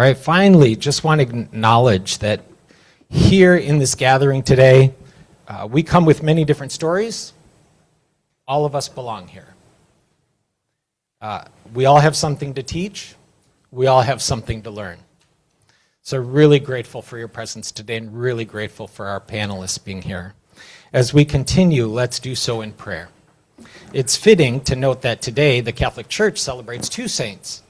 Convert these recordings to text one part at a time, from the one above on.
right, finally, just want to acknowledge that here in this gathering today, we come with many different stories. All of us belong here. We all have something to teach. We all have something to learn. So really grateful for your presence today and really grateful for our panelists being here. As we continue, let's do so in prayer. It's fitting to note that today the Catholic Church celebrates two saints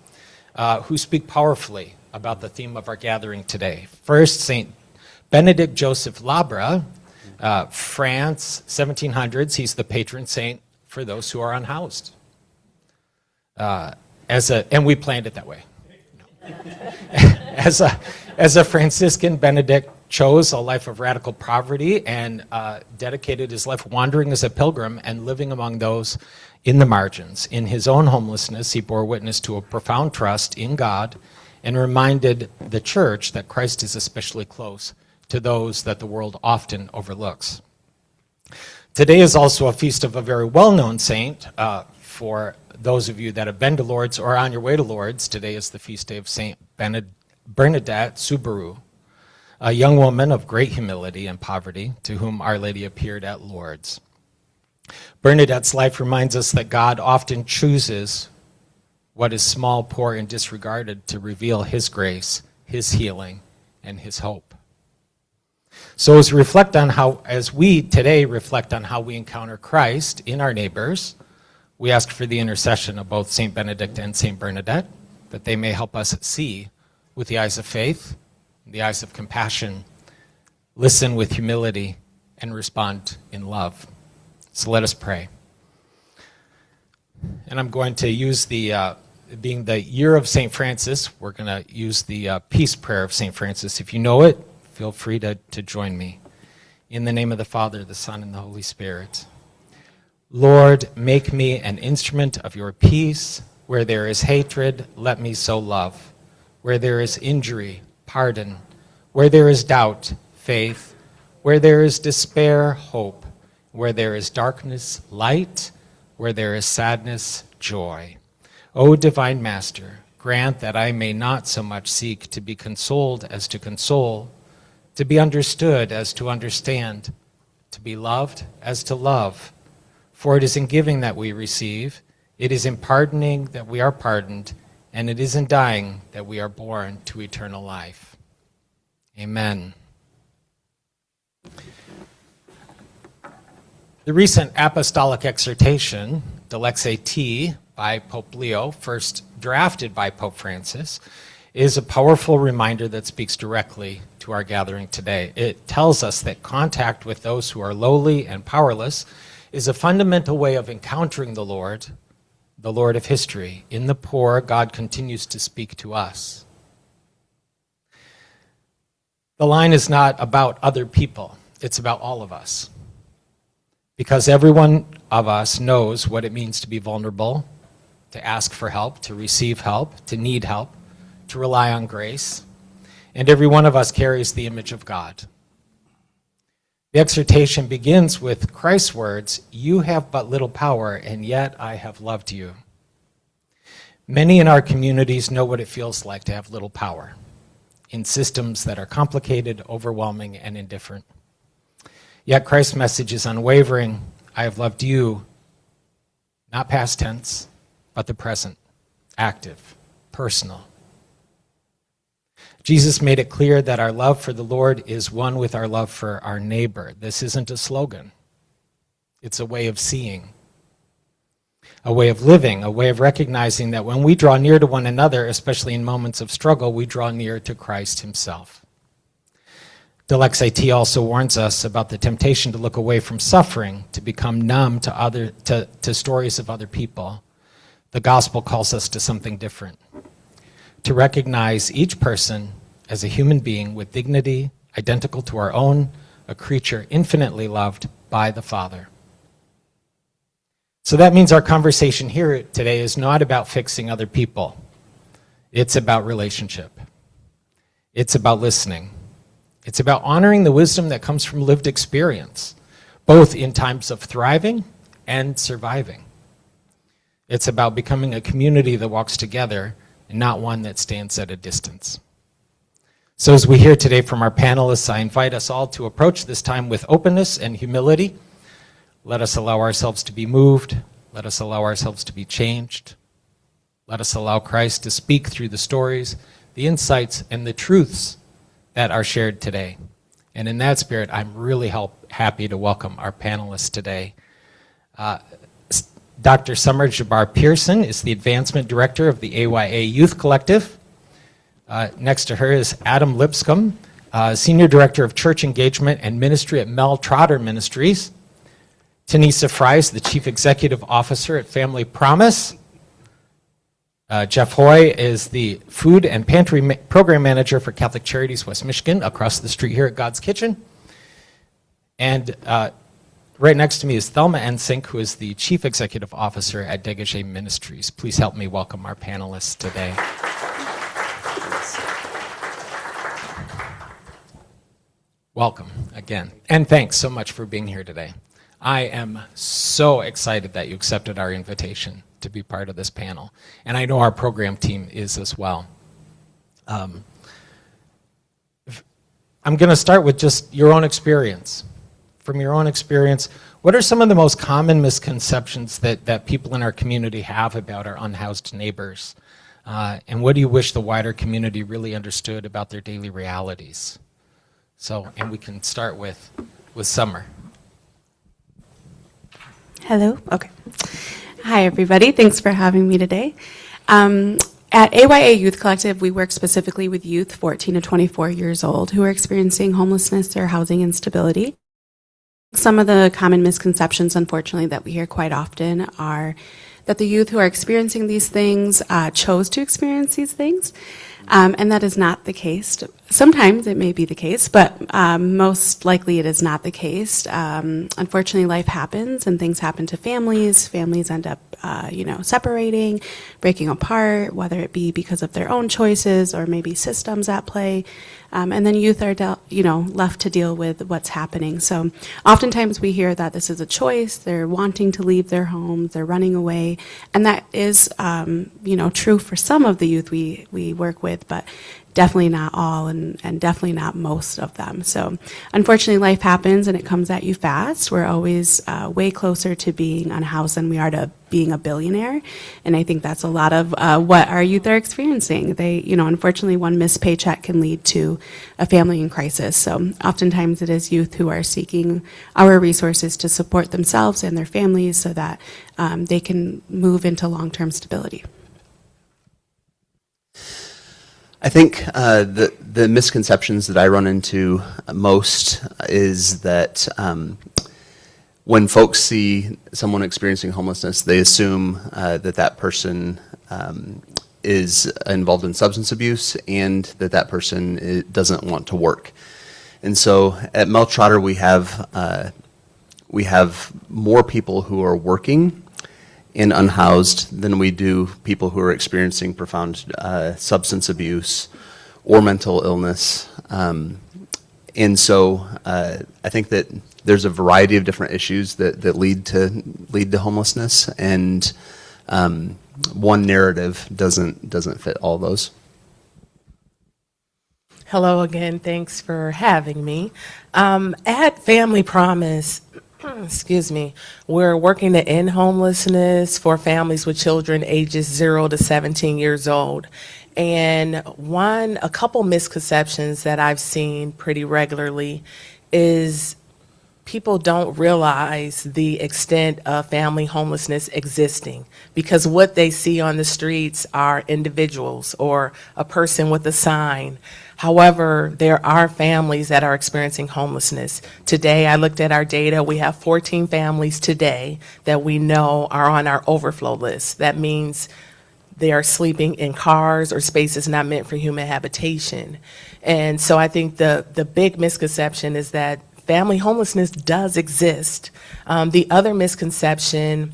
who speak powerfully about the theme of our gathering today. First, Saint Benedict Joseph Labre, France, 1700s. He's the patron saint for those who are unhoused. And we planned it that way. As a Franciscan, Benedict chose a life of radical poverty and dedicated his life wandering as a pilgrim and living among those in the margins. In his own homelessness, he bore witness to a profound trust in God and reminded the church that Christ is especially close to those that the world often overlooks. Today is also a feast of a very well-known saint. For those of you that have been to Lourdes or on your way to Lourdes, today is the feast day of Saint Bernadette Soubirous, a young woman of great humility and poverty to whom Our Lady appeared at Lourdes. Bernadette's life reminds us that God often chooses what is small, poor, and disregarded to reveal his grace, his healing, and his hope. So as we today reflect on how we encounter Christ in our neighbors, we ask for the intercession of both St. Benedict and St. Bernadette, that they may help us see with the eyes of faith, the eyes of compassion, listen with humility, and respond in love. So let us pray. And I'm going to use being the year of St. Francis, we're going to use the peace prayer of St. Francis. If you know it, feel free to join me. In the name of the Father, the Son, and the Holy Spirit. Lord, make me an instrument of your peace. Where there is hatred, let me sow love. Where there is injury, pardon. Where there is doubt, faith. Where there is despair, hope. Where there is darkness, light. Where there is sadness, joy. O divine Master, grant that I may not so much seek to be consoled as to console, to be understood as to understand, to be loved as to love. For it is in giving that we receive, it is in pardoning that we are pardoned, and it is in dying that we are born to eternal life. Amen. The recent apostolic exhortation, Dilexi Te, by Pope Leo, first drafted by Pope Francis, is a powerful reminder that speaks directly to our gathering today. It tells us that contact with those who are lowly and powerless is a fundamental way of encountering the Lord of history. In the poor, God continues to speak to us. The line is not about other people, it's about all of us. Because every one of us knows what it means to be vulnerable, to ask for help, to receive help, to need help, to rely on grace. And every one of us carries the image of God. The exhortation begins with Christ's words, "You have but little power, and yet I have loved you." Many in our communities know what it feels like to have little power in systems that are complicated, overwhelming, and indifferent. Yet Christ's message is unwavering. I have loved you, not past tense, but the present, active, personal. Jesus made it clear that our love for the Lord is one with our love for our neighbor. This isn't a slogan. It's a way of seeing, a way of living, a way of recognizing that when we draw near to one another, especially in moments of struggle, we draw near to Christ himself. Dilexi Te also warns us about the temptation to look away from suffering, to become numb to stories of other people. The gospel calls us to something different. To recognize each person as a human being with dignity, identical to our own, a creature infinitely loved by the Father. So that means our conversation here today is not about fixing other people. It's about relationship. It's about listening. It's about honoring the wisdom that comes from lived experience, both in times of thriving and surviving. It's about becoming a community that walks together and not one that stands at a distance. So as we hear today from our panelists, I invite us all to approach this time with openness and humility. Let us allow ourselves to be moved. Let us allow ourselves to be changed. Let us allow Christ to speak through the stories, the insights, and the truths that are shared today. And in that spirit, I'm really happy to welcome our panelists today. Dr. Summer Jabbar Pearson is the Advancement Director of the AYA Youth Collective. Next to her is Adam Lipscomb, Senior Director of Church Engagement and Ministry at Mel Trotter Ministries. Tenisa Frye is the Chief Executive Officer at Family Promise. Jeff Hoy is the Food and Pantry Program Manager for Catholic Charities West Michigan, across the street here at God's Kitchen. And right next to me is Thelma Ensink, who is the Chief Executive Officer at Degage Ministries. Please help me welcome our panelists today. Welcome again, and thanks so much for being here today. I am so excited that you accepted our invitation to be part of this panel, and I know our program team is as well. I'm going to start with just your own experience. From your own experience, what are some of the most common misconceptions that people in our community have about our unhoused neighbors? And what do you wish the wider community really understood about their daily realities? So, and we can start with Summer. Hello. Okay. Hi, everybody. Thanks for having me today. At AYA Youth Collective, we work specifically with youth 14 to 24 years old who are experiencing homelessness or housing instability. Some of the common misconceptions, unfortunately, that we hear quite often are that the youth who are experiencing these things chose to experience these things. And that is not the case. Sometimes it may be the case, but most likely it is not the case. Unfortunately, life happens and things happen to families. Families end up, separating, breaking apart, whether it be because of their own choices or maybe systems at play. And then youth are, left to deal with what's happening. So oftentimes we hear that this is a choice. They're wanting to leave their homes. They're running away. And that is, true for some of the youth we work with, but definitely not all and definitely not most of them. So unfortunately, life happens and it comes at you fast. We're always way closer to being unhoused than we are to being a billionaire. And I think that's a lot of what our youth are experiencing. They, unfortunately, one missed paycheck can lead to a family in crisis. So oftentimes it is youth who are seeking our resources to support themselves and their families so that they can move into long-term stability. I think the misconceptions that I run into most is that when folks see someone experiencing homelessness, they assume that person is involved in substance abuse and that person doesn't want to work. And so at Mel Trotter, we have more people who are working in unhoused than we do people who are experiencing profound substance abuse or mental illness. And so I think that there's a variety of different issues that lead to homelessness, and one narrative doesn't fit all those. Hello again, thanks for having me. At Family Promise, we're working to end homelessness for families with children ages 0 to 17 years old. And a couple misconceptions that I've seen pretty regularly is people don't realize the extent of family homelessness existing, because what they see on the streets are individuals or a person with a sign. However, there are families that are experiencing homelessness. Today, I looked at our data. We have 14 families today that we know are on our overflow list. That means they are sleeping in cars or spaces not meant for human habitation. And so I think the big misconception is that family homelessness does exist. The other misconception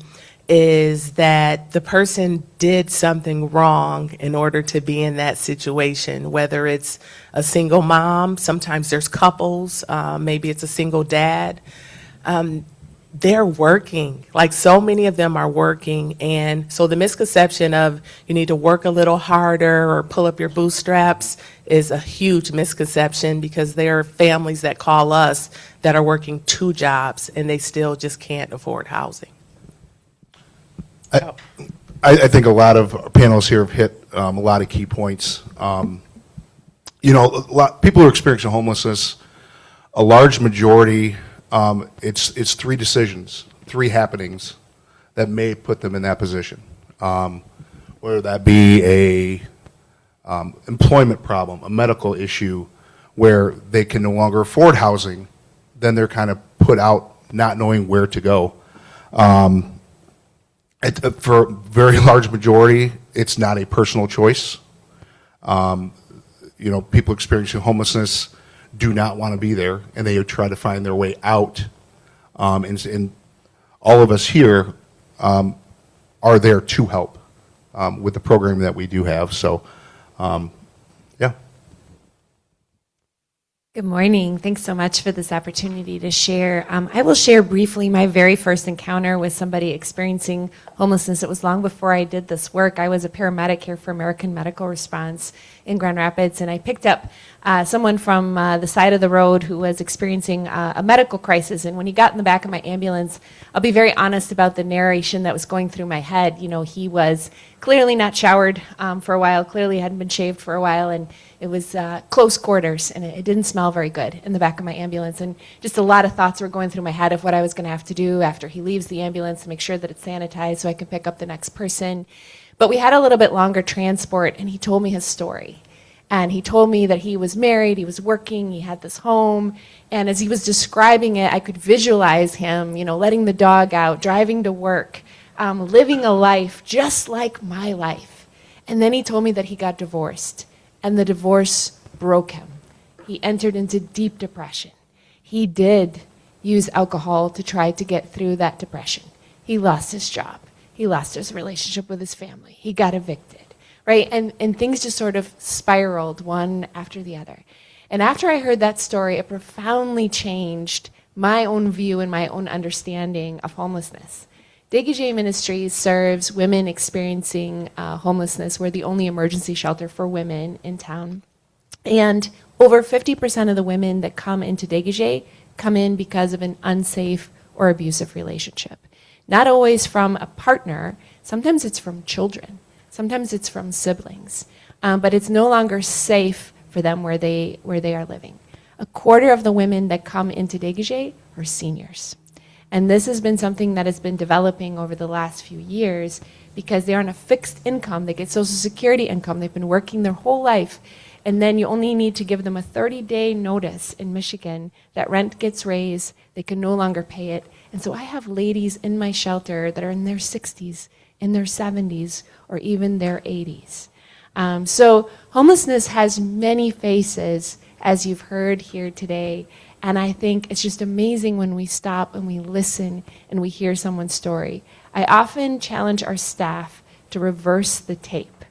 is that the person did something wrong in order to be in that situation, whether it's a single mom, sometimes there's couples, maybe it's a single dad. they're working. Like, so many of them are working. And so the misconception of you need to work a little harder or pull up your bootstraps is a huge misconception, because there are families that call us that are working 2 jobs and they still just can't afford housing. I think a lot of panelists here have hit a lot of key points. You know, a lot people who are experiencing homelessness, a large majority, it's 3 decisions, 3 happenings that may put them in that position. Whether that be a employment problem, a medical issue, where they can no longer afford housing, then they're kind of put out not knowing where to go. For a very large majority, it's not a personal choice. You know, people experiencing homelessness do not want to be there, and they try to find their way out. And all of us here are there to help with the program that we do have. So, yeah. Good morning. Thanks so much for this opportunity to share. I will share briefly my very first encounter with somebody experiencing homelessness. It was long before I did this work. I was a paramedic here for American Medical Response in Grand Rapids, and I picked up someone from the side of the road who was experiencing a medical crisis. And when he got in the back of my ambulance, I'll be very honest about the narration that was going through my head. You know, he was clearly not showered for a while, clearly hadn't been shaved for a while, and it was close quarters, and it didn't smell very good in the back of my ambulance. And just a lot of thoughts were going through my head of what I was going to have to do after he leaves the ambulance to make sure that it's sanitized so I can pick up the next person. But we had a little bit longer transport, and he told me his story. And he told me that he was married, he was working, he had this home, and as he was describing it, I could visualize him, you know, letting the dog out, driving to work, living a life just like my life. And then he told me that he got divorced, and the divorce broke him. He entered into deep depression. He did use alcohol to try to get through that depression. He lost his job. He lost his relationship with his family. He got evicted, right? And things just sort of spiraled one after the other. And after I heard that story, it profoundly changed my own view and my own understanding of homelessness. Degage Ministries serves women experiencing homelessness. We're the only emergency shelter for women in town. And over 50% of the women that come into Degage come in because of an unsafe or abusive relationship. Not always from a partner, sometimes it's from children, sometimes it's from siblings, but it's no longer safe for them where they are living. A quarter of the women that come into Degage are seniors. And this has been something that has been developing over the last few years because they're on a fixed income. They get Social Security income. They've been working their whole life. And then you only need to give them a 30-day notice in Michigan that rent gets raised. They can no longer pay it. And so I have ladies in my shelter that are in their 60s, in their 70s, or even their 80s. So homelessness has many faces, as you've heard here today. And I think it's just amazing when we stop and we listen and we hear someone's story. I often challenge our staff to reverse the tape.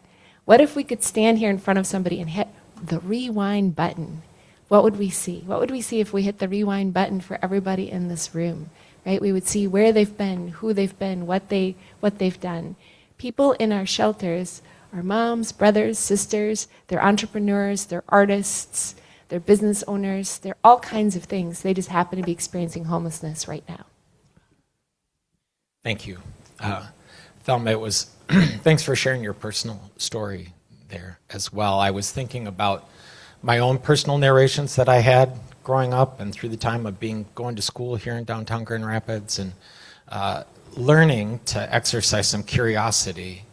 What if we could stand here in front of somebody and hit the rewind button? What would we see? What would we see if we hit the rewind button for everybody in this room? Right? We would see where they've been, who they've been, what they've done. People in our shelters are moms, brothers, sisters, they're entrepreneurs, they're artists, they're business owners, they're all kinds of things. They just happen to be experiencing homelessness right now. Thank you. Thelma, it was thanks for sharing your personal story there as well. I was thinking about my own personal narrations that I had growing up and through the time of going to school here in downtown Grand Rapids and learning to exercise some curiosity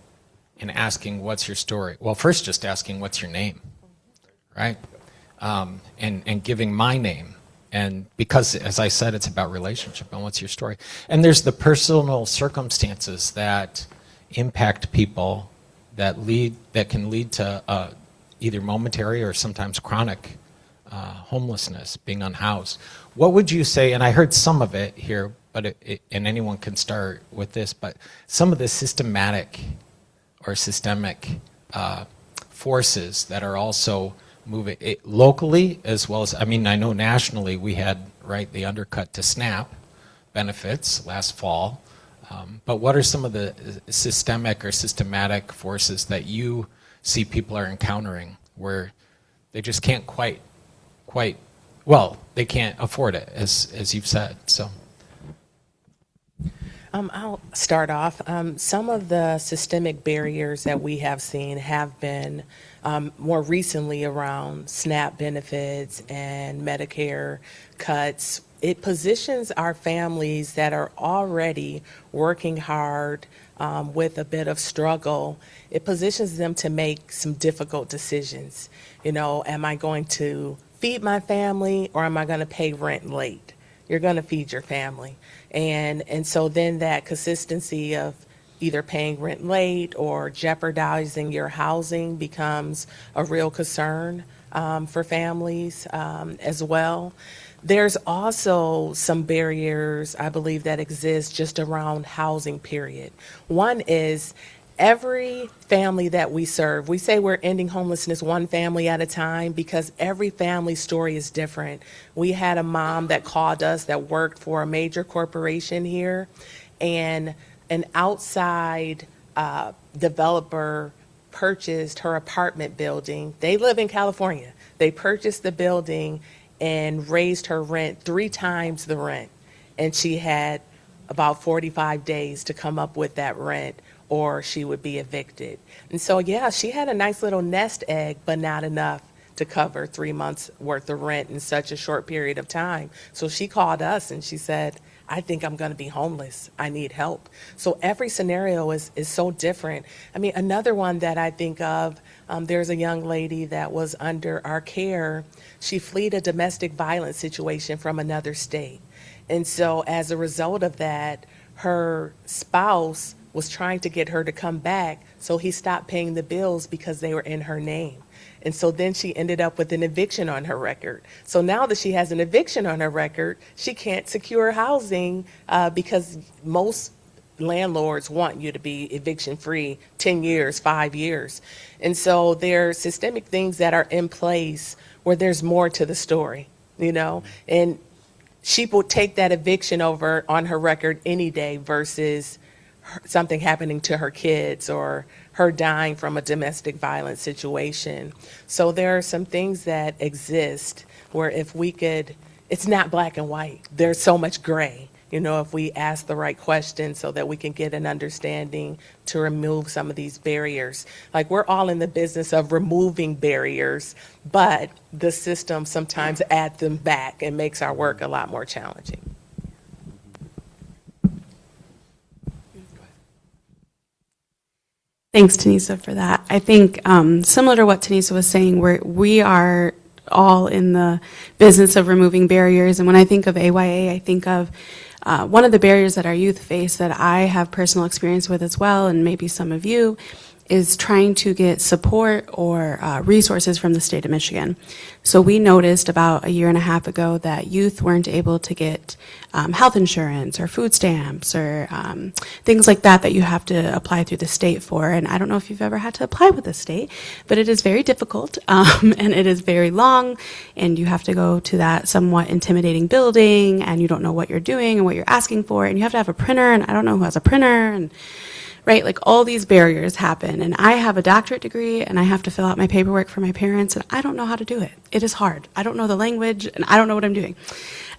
in asking, what's your story? Well, first just asking, what's your name, right? And giving my name. And because, as I said, it's about relationship and what's your story. And there's the personal circumstances that impact people that can lead to either momentary or sometimes chronic homelessness, being unhoused. What would you say, and I heard some of it here, but and anyone can start with this, but some of the systematic or systemic forces that are also moving locally as well as, I mean, I know nationally we had, right, the undercut to SNAP benefits last fall. But what are some of the systemic or systematic forces that you see people are encountering where they just can't quite, well, they can't afford it, as you've said, so. I'll start off. Some of the systemic barriers that we have seen have been more recently around SNAP benefits and Medicare cuts. It positions our families that are already working hard with a bit of struggle. It positions them to make some difficult decisions. You know, am I going to feed my family or am I going to pay rent late? You're going to feed your family. And so then that consistency of either paying rent late or jeopardizing your housing becomes a real concern for families as well. There's also some barriers, I believe, that exist just around housing, period. One is every family that we serve, we say we're ending homelessness one family at a time because every family story is different. We had a mom that called us that worked for a major corporation here, and an outside developer purchased her apartment building. They live in California. They purchased the building and raised her rent 3 times the rent. And she had about 45 days to come up with that rent or she would be evicted. And so, yeah, she had a nice little nest egg, but not enough to cover 3 months worth of rent in such a short period of time. So she called us and she said, I think I'm going to be homeless. I need help. So every scenario is so different. I mean, another one that I think of, there's a young lady that was under our care. She fled a domestic violence situation from another state. And so as a result of that, her spouse was trying to get her to come back, so he stopped paying the bills because they were in her name. And so then she ended up with an eviction on her record. So now that she has an eviction on her record, she can't secure housing because most landlords want you to be eviction free 10 years, 5 years. And so there are systemic things that are in place where there's more to the story, you know, and she will take that eviction over on her record any day versus something happening to her kids or her dying from a domestic violence situation. So there are some things that exist where if we could, it's not black and white. There's so much gray, you know, if we ask the right questions so that we can get an understanding to remove some of these barriers. Like, we're all in the business of removing barriers, but the system sometimes adds them back and makes our work a lot more challenging. Thanks, Tenisa, for that. I think similar to what Tenisa was saying, we are all in the business of removing barriers. And when I think of AYA, I think of one of the barriers that our youth face that I have personal experience with as well, and maybe some of you, is trying to get support or resources from the state of Michigan. So we noticed about 1.5 years ago that youth weren't able to get health insurance or food stamps or things like that you have to apply through the state for. And I don't know if you've ever had to apply with the state, but it is very difficult and it is very long, and you have to go to that somewhat intimidating building, and you don't know what you're doing and what you're asking for, and you have to have a printer, and I don't know who has a printer, and right, like all these barriers happen. And I have a doctorate degree and I have to fill out my paperwork for my parents, and I don't know how to do it. It is hard. I don't know the language and I don't know what I'm doing.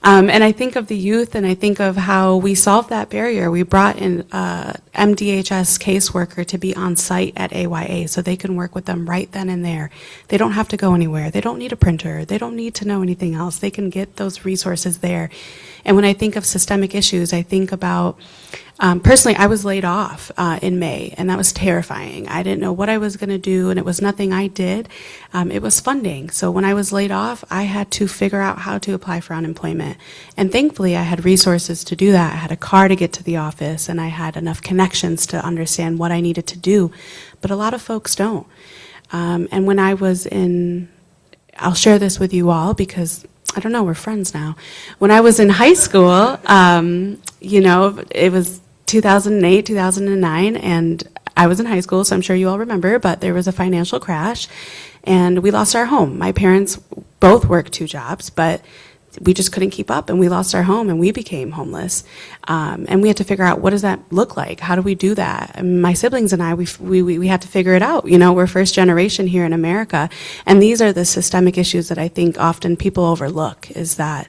And I think of the youth, and I think of how we solved that barrier. We brought in MDHS caseworker to be on site at AYA so they can work with them right then and there. They don't have to go anywhere. They don't need a printer. They don't need to know anything else. They can get those resources there. And when I think of systemic issues, I think about personally, I was laid off in May, and that was terrifying. I didn't know what I was going to do, and it was nothing I did. It was funding. So when I was laid off, I had to figure out how to apply for unemployment. And thankfully, I had resources to do that. I had a car to get to the office, and I had enough connections to understand what I needed to do. But a lot of folks don't. And when I was I'll share this with you all because I don't know, we're friends now. When I was in high school, you know, it was 2008, 2009, and I was in high school, so I'm sure you all remember, but there was a financial crash, and we lost our home. My parents both worked 2 jobs, but we just couldn't keep up, and we lost our home, and we became homeless. And we had to figure out, what does that look like? How do we do that? And my siblings and I, we had to figure it out. You know, we're first generation here in America, and these are the systemic issues that I think often people overlook, is that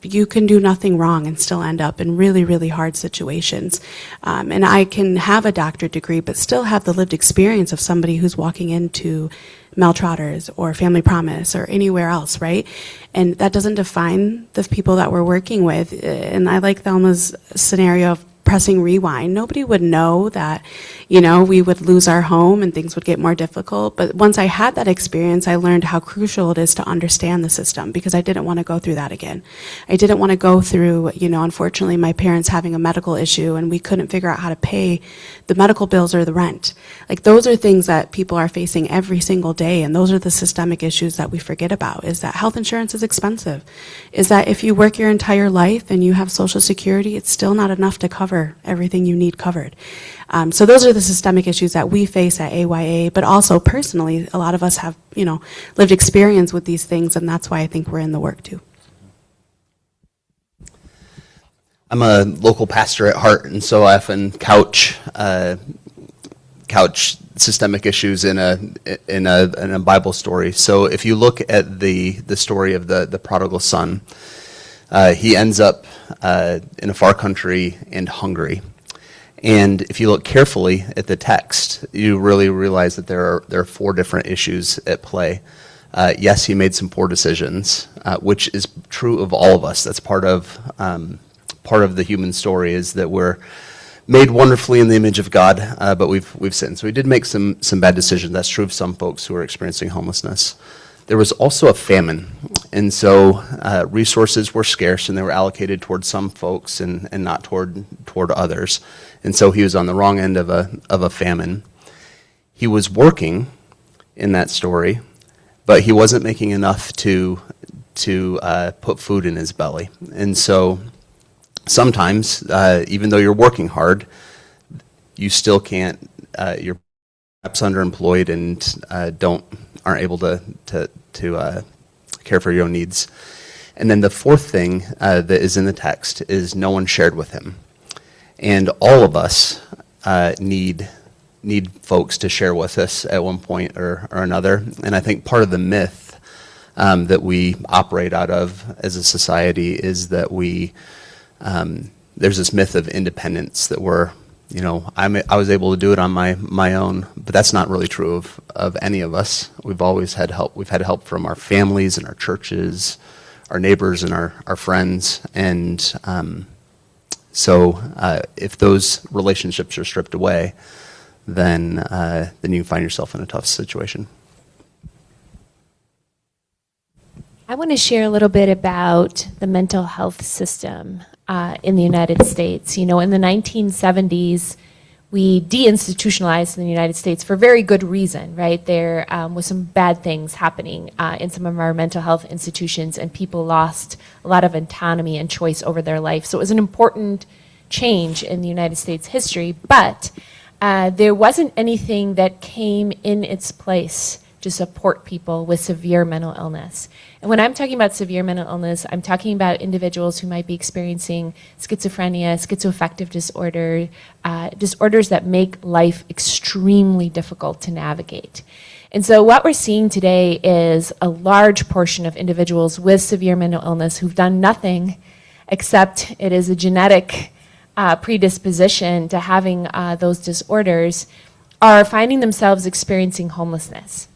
you can do nothing wrong and still end up in really, really hard situations. And I can have a doctorate degree, but still have the lived experience of somebody who's walking into Mel Trotter's or Family Promise or anywhere else, right? And that doesn't define the people that we're working with. And I like Thelma's scenario of pressing rewind. Nobody would know that, you know, we would lose our home and things would get more difficult. But once I had that experience, I learned how crucial it is to understand the system, because I didn't want to go through that again. I didn't want to go through, you know, unfortunately, my parents having a medical issue and we couldn't figure out how to pay the medical bills or the rent. Like, those are things that people are facing every single day, and those are the systemic issues that we forget about, is that health insurance is expensive, is that if you work your entire life and you have Social Security, it's still not enough to cover everything you need covered. So those are the systemic issues that we face at AYA, but also personally, a lot of us have, you know, lived experience with these things, and that's why I think we're in the work too. I'm a local pastor at heart, and so I often couch systemic issues in a Bible story. So if you look at the story of the prodigal son, he ends up in a far country and hungry. And if you look carefully at the text, you really realize that there are four different issues at play. Yes, he made some poor decisions, which is true of all of us. That's part of the human story, is that we're made wonderfully in the image of God, but we've sinned. So he did make some bad decisions. That's true of some folks who are experiencing homelessness. There was also a famine, and so resources were scarce, and they were allocated toward some folks and not toward others. And so he was on the wrong end of a famine. He was working in that story, but he wasn't making enough to put food in his belly. And so sometimes, even though you're working hard, you still can't. You're perhaps underemployed and aren't able to care for your own needs. And then the fourth thing that is in the text is no one shared with him. And all of us need folks to share with us at one point or another. And I think part of the myth that we operate out of as a society is that there's this myth of independence, that we're, you know, I was able to do it on my own, but that's not really true of any of us. We've always had help. We've had help from our families and our churches, our neighbors and our friends. And so if those relationships are stripped away, then you can find yourself in a tough situation. I want to share a little bit about the mental health system in the United States. You know, in the 1970s, we deinstitutionalized in the United States for very good reason, right? There was some bad things happening in some of our mental health institutions, and people lost a lot of autonomy and choice over their life. So it was an important change in the United States history, but there wasn't anything that came in its place to support people with severe mental illness. And when I'm talking about severe mental illness, I'm talking about individuals who might be experiencing schizophrenia, schizoaffective disorder, disorders that make life extremely difficult to navigate. And so what we're seeing today is a large portion of individuals with severe mental illness who've done nothing except it is a genetic predisposition to having those disorders, are finding themselves experiencing homelessness.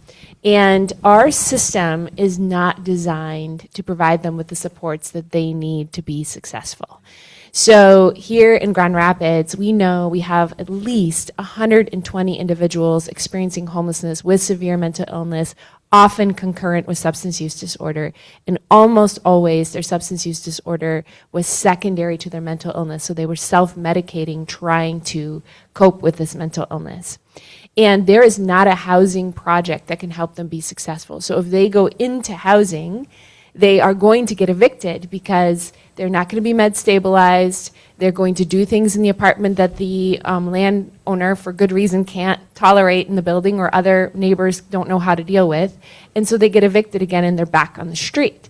And our system is not designed to provide them with the supports that they need to be successful. So here in Grand Rapids, we know we have at least 120 individuals experiencing homelessness with severe mental illness, often concurrent with substance use disorder. And almost always their substance use disorder was secondary to their mental illness. So they were self-medicating, trying to cope with this mental illness. And there is not a housing project that can help them be successful. So if they go into housing, they are going to get evicted because they're not going to be med stabilized. They're going to do things in the apartment that the landowner, for good reason, can't tolerate in the building, or other neighbors don't know how to deal with. And so they get evicted again and they're back on the street.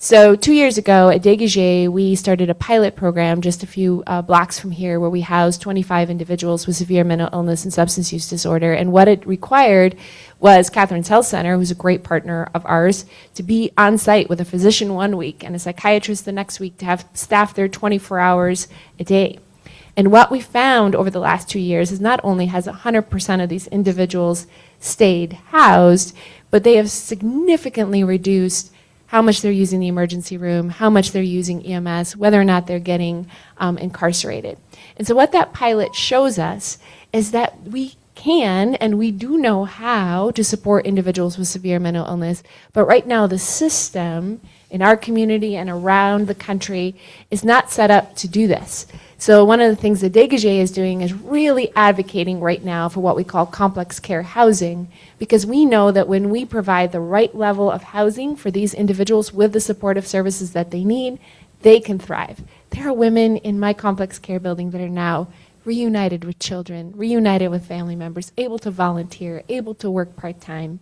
So 2 years ago at Degage, we started a pilot program just a few blocks from here where we housed 25 individuals with severe mental illness and substance use disorder. And what it required was Catherine's Health Center, who's a great partner of ours, to be on site with a physician 1 week and a psychiatrist the next week to have staff there 24 hours a day. And what we found over the last 2 years is not only has 100% of these individuals stayed housed, but they have significantly reduced how much they're using the emergency room, how much they're using EMS, whether or not they're getting incarcerated. And so what that pilot shows us is that we can and we do know how to support individuals with severe mental illness, but right now the system in our community and around the country is not set up to do this. So one of the things that Degage is doing is really advocating right now for what we call complex care housing, because we know that when we provide the right level of housing for these individuals with the supportive services that they need, they can thrive. There are women in my complex care building that are now reunited with children, reunited with family members, able to volunteer, able to work part-time.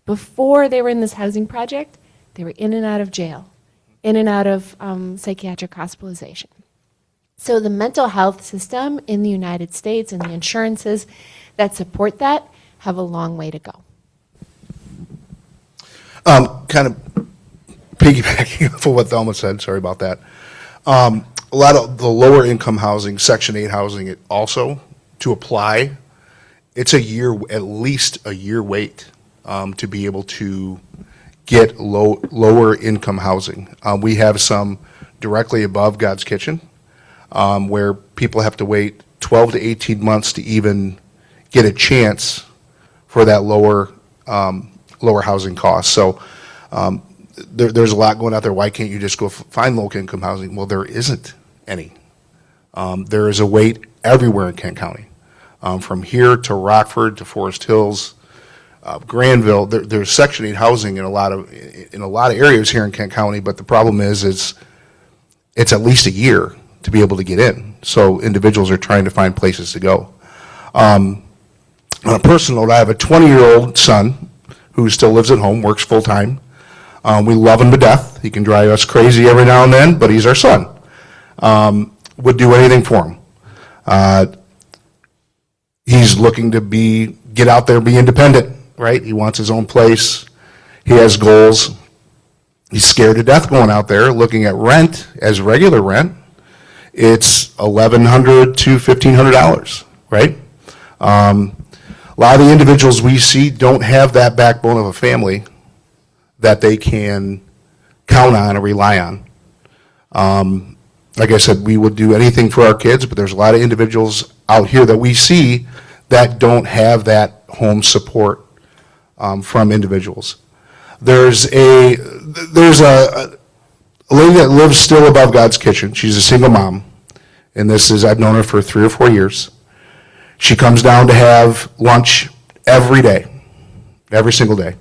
Before they were in this housing project, they were in and out of jail, in and out of psychiatric hospitalization. So the mental health system in the United States and the insurances that support that have a long way to go. Kind of piggybacking off of what Thelma said, sorry about that. A lot of the lower income housing, Section 8 housing, it also, to apply, it's a year, at least a year wait to be able to get lower income housing. We have some directly above God's Kitchen, where people have to wait 12 to 18 months to even get a chance for that lower housing cost. So there's a lot going out there. Why can't you just go find low income housing? Well, there isn't any. There is a wait everywhere in Kent County, from here to Rockford to Forest Hills, Granville. There's Section 8 housing in a lot of areas here in Kent County, but the problem is it's at least a year to be able to get in. So individuals are trying to find places to go. On a personal note, I have a 20-year-old son who still lives at home, works full-time. We love him to death. He can drive us crazy every now and then, but he's our son. Would do anything for him. He's looking to get out there and be independent, right? He wants his own place. He has goals. He's scared to death going out there looking at rent as regular rent. It's $1,100 to $1,500, right? A lot of the individuals we see don't have that backbone of a family that they can count on or rely on. Like I said, we would do anything for our kids, but there's a lot of individuals out here that we see that don't have that home support from individuals. There's a lady that lives still above God's Kitchen. She's a single mom, and I've known her for 3 or 4 years. She comes down to have lunch every day, every single day.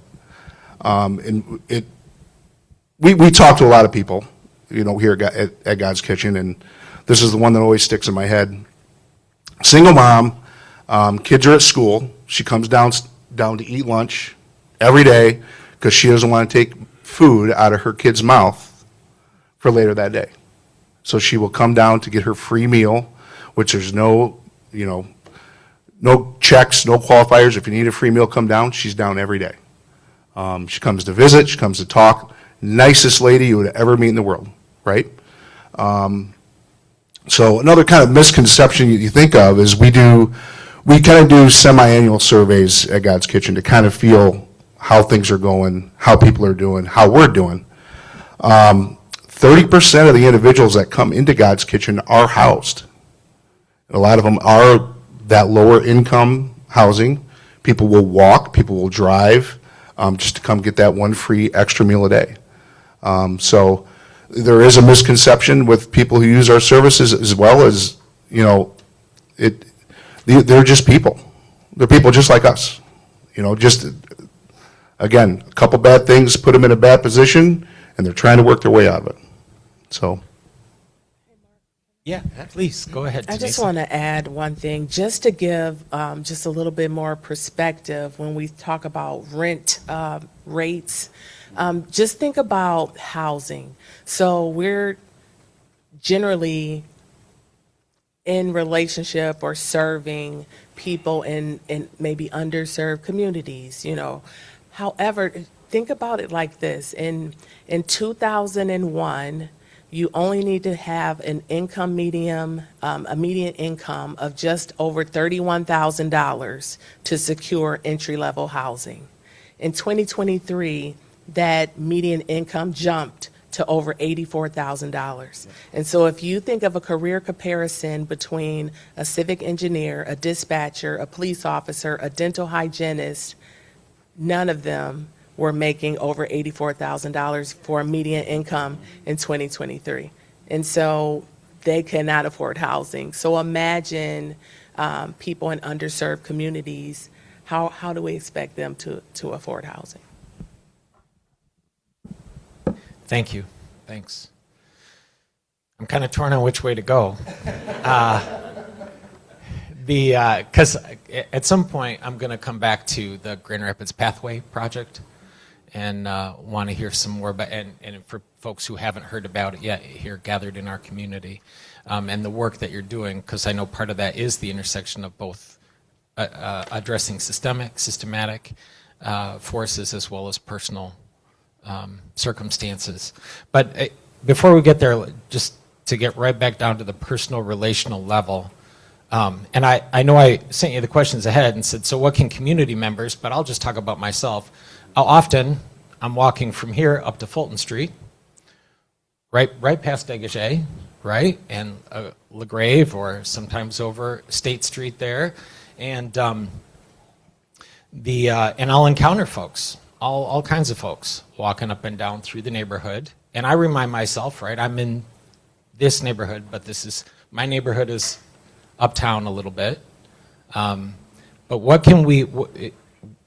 We talk to a lot of people, here at God's Kitchen, and this is the one that always sticks in my head. Single mom, kids are at school. She comes down to eat lunch every day because she doesn't want to take food out of her kid's mouth for later that day. So she will come down to get her free meal, which there's no checks, no qualifiers. If you need a free meal, come down. She's down every day. She comes to visit. She comes to talk. Nicest lady you would ever meet in the world, right? So another kind of misconception you think of is we kind of do semi-annual surveys at God's Kitchen to kind of feel how things are going, how people are doing, how we're doing. 30% of the individuals that come into God's Kitchen are housed. A lot of them are that lower income housing. People will walk, people will drive, just to come get that one free extra meal a day. So there is a misconception with people who use our services as well as, they're just people. They're people just like us. Just, again, a couple bad things put them in a bad position, and they're trying to work their way out of it. So. Yeah, please, go ahead, I just Tenisa. want to add one thing, just to give just a little bit more perspective when we talk about rent rates. Just think about housing. So we're generally in relationship or serving people in maybe underserved communities, you know. However, think about it like this. In 2001, you only need to have an income a median income of just over $31,000 to secure entry-level housing. In 2023, that median income jumped to over $84,000. And so if you think of a career comparison between a civic engineer, a dispatcher, a police officer, a dental hygienist, none of them were making over $84,000 for a median income in 2023. And so they cannot afford housing. So imagine people in underserved communities, how do we expect them to afford housing? Thank you. Thanks. I'm kind of torn on which way to go. Because at some point I'm going to come back to the Grand Rapids Pathway Project and want to hear some more about, and for folks who haven't heard about it yet here gathered in our community, and the work that you're doing, because I know part of that is the intersection of both addressing systematic forces as well as personal circumstances. But before we get there, just to get right back down to the personal relational level, and I know I sent you the questions ahead and said, so what can community members, but I'll just talk about myself. Often I'm walking from here up to Fulton Street, right past Degage, right, and LaGrave, or sometimes over State Street there, and and I'll encounter folks, all kinds of folks walking up and down through the neighborhood, and I remind myself, right, I'm in this neighborhood, but my neighborhood is uptown a little bit. But what can we,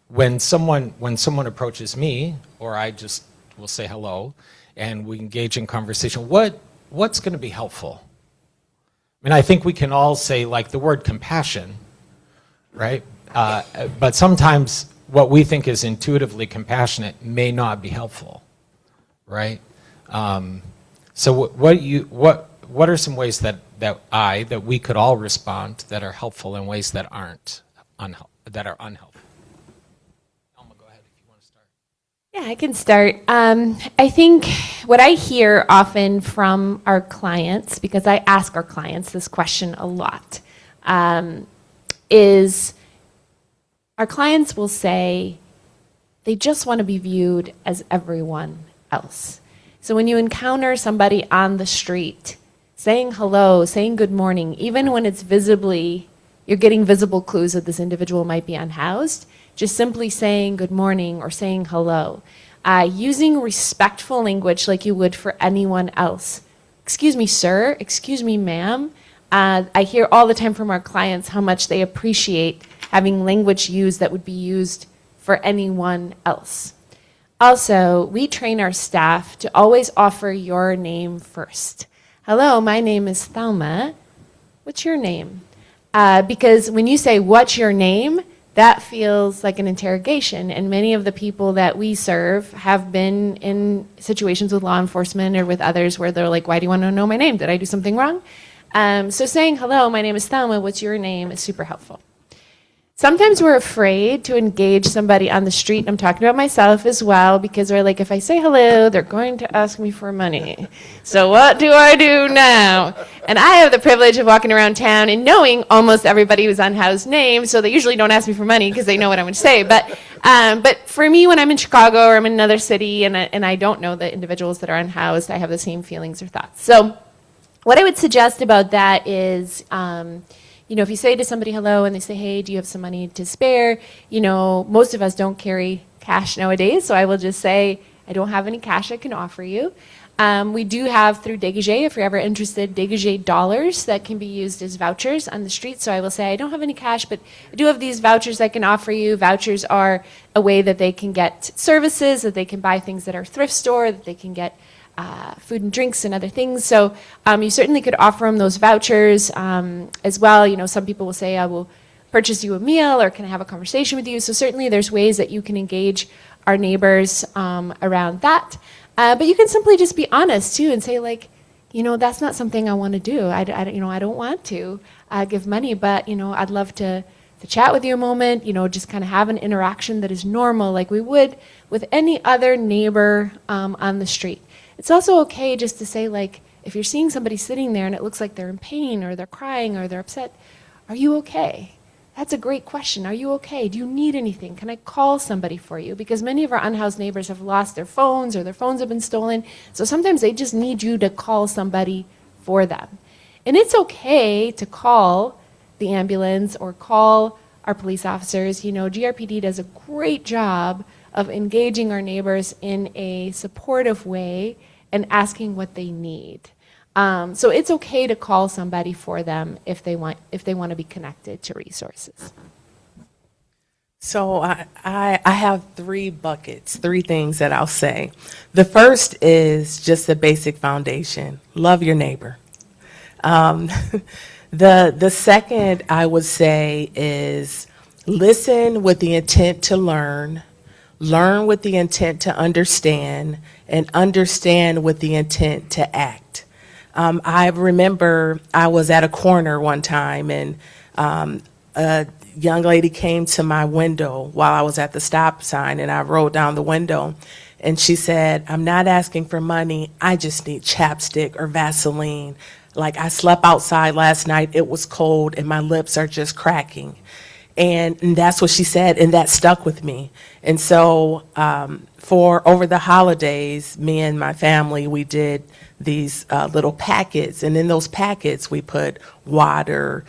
when someone approaches me, or I just will say hello, and we engage in conversation, what's going to be helpful? I mean, I think we can all say, like, the word compassion, right? But sometimes what we think is intuitively compassionate may not be helpful, right? So what are some ways that we could all respond that are helpful in ways that aren't unhelpful? Thelma, go ahead if you want to start. Yeah, I can start. I think what I hear often from our clients, because I ask our clients this question a lot, is our clients will say they just want to be viewed as everyone else. So when you encounter somebody on the street, saying hello, saying good morning, even when it's you're getting visible clues that this individual might be unhoused, just simply saying good morning or saying hello, using respectful language like you would for anyone else. Excuse me, sir, excuse me, ma'am. I hear all the time from our clients how much they appreciate having language used that would be used for anyone else. Also, we train our staff to always offer your name first. Hello, my name is Thelma. What's your name? Because when you say, what's your name, that feels like an interrogation. And many of the people that we serve have been in situations with law enforcement or with others where they're like, why do you want to know my name? Did I do something wrong? So saying, hello, my name is Thelma, what's your name, is super helpful. Sometimes we're afraid to engage somebody on the street. I'm talking about myself as well, because we're like, if I say hello, they're going to ask me for money. So what do I do now? And I have the privilege of walking around town and knowing almost everybody who's unhoused name, so they usually don't ask me for money because they know what I'm going to say. But for me, when I'm in Chicago or I'm in another city and I don't know the individuals that are unhoused, I have the same feelings or thoughts. So what I would suggest about that is, if you say to somebody hello and they say, hey, do you have some money to spare? Most of us don't carry cash nowadays, so I will just say, I don't have any cash I can offer you. We do have through Degage, if you're ever interested, Degage dollars that can be used as vouchers on the street. So I will say, I don't have any cash, but I do have these vouchers I can offer you. Vouchers are a way that they can get services, that they can buy things at our thrift store, that they can get food and drinks and other things. So you certainly could offer them those vouchers as well. Some people will say, I will purchase you a meal, or can I have a conversation with you? So certainly there's ways that you can engage our neighbors around that. But you can simply just be honest too and say like, that's not something I want to do. I don't want to give money, but I'd love to chat with you a moment. Just kind of have an interaction that is normal, like we would with any other neighbor on the street. It's also okay just to say like, if you're seeing somebody sitting there and it looks like they're in pain or they're crying or they're upset, are you okay? That's a great question. Are you okay? Do you need anything? Can I call somebody for you? Because many of our unhoused neighbors have lost their phones or their phones have been stolen. So sometimes they just need you to call somebody for them. And it's okay to call the ambulance or call our police officers. GRPD does a great job of engaging our neighbors in a supportive way and asking what they need. So it's okay to call somebody for them if they want to be connected to resources. So I have 3 buckets, 3 things that I'll say. The first is just the basic foundation. Love your neighbor. The second I would say is listen with the intent to learn with the intent to understand, and understand with the intent to act. I remember I was at a corner one time, and a young lady came to my window while I was at the stop sign, and I rolled down the window, and she said, "I'm not asking for money, I just need chapstick or Vaseline. Like, I slept outside last night, it was cold, and my lips are just cracking." And that's what she said, and that stuck with me. And so for over the holidays, me and my family, we did these little packets, and in those packets we put water,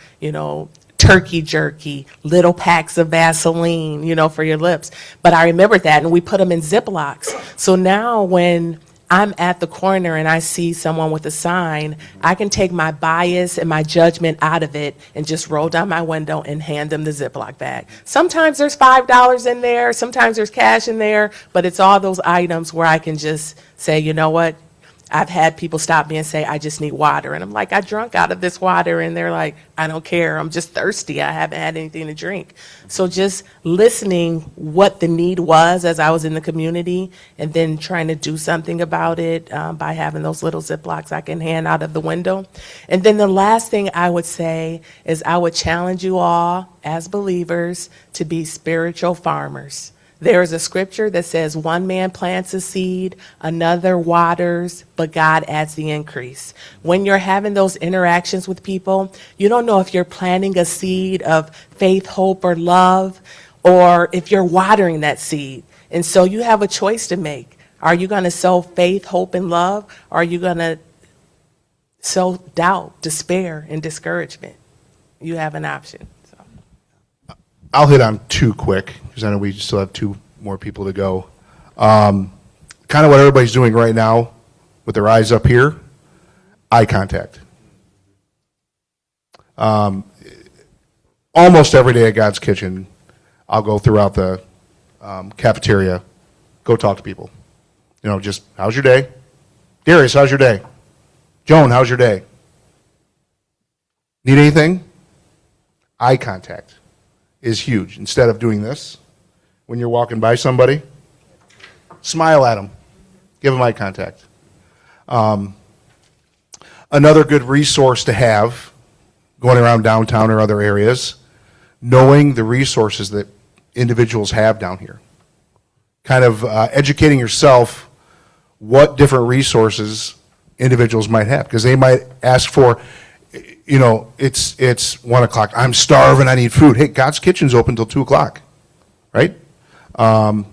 turkey jerky, little packs of Vaseline, for your lips. But I remembered that, and we put them in Ziplocs. So now when I'm at the corner and I see someone with a sign, I can take my bias and my judgment out of it and just roll down my window and hand them the Ziploc bag. Sometimes there's $5 in there, sometimes there's cash in there, but it's all those items where I can just say, you know what? I've had people stop me and say, "I just need water." And I'm like, "I drunk out of this water." And they're like, "I don't care. I'm just thirsty. I haven't had anything to drink." So just listening what the need was as I was in the community, and then trying to do something about it by having those little Ziplocs I can hand out of the window. And then the last thing I would say is I would challenge you all as believers to be spiritual farmers. There is a scripture that says one man plants a seed, another waters, but God adds the increase. When you're having those interactions with people, you don't know if you're planting a seed of faith, hope, or love, or if you're watering that seed. And so you have a choice to make. Are you going to sow faith, hope, and love, or are you going to sow doubt, despair, and discouragement? You have an option. I'll hit on 2 quick, because I know we still have 2 more people to go. Kind of what everybody's doing right now with their eyes up here, eye contact. Almost every day at God's Kitchen, I'll go throughout the cafeteria, go talk to people. Just, how's your day? Darius, how's your day? Joan, how's your day? Need anything? Eye contact is huge. Instead of doing this, when you're walking by somebody, smile at them, give them eye contact. Another good resource to have, going around downtown or other areas, knowing the resources that individuals have down here. Kind of educating yourself what different resources individuals might have, because they might ask for, it's 1 o'clock. I'm starving. I need food. Hey, God's Kitchen's open till 2 o'clock, right? I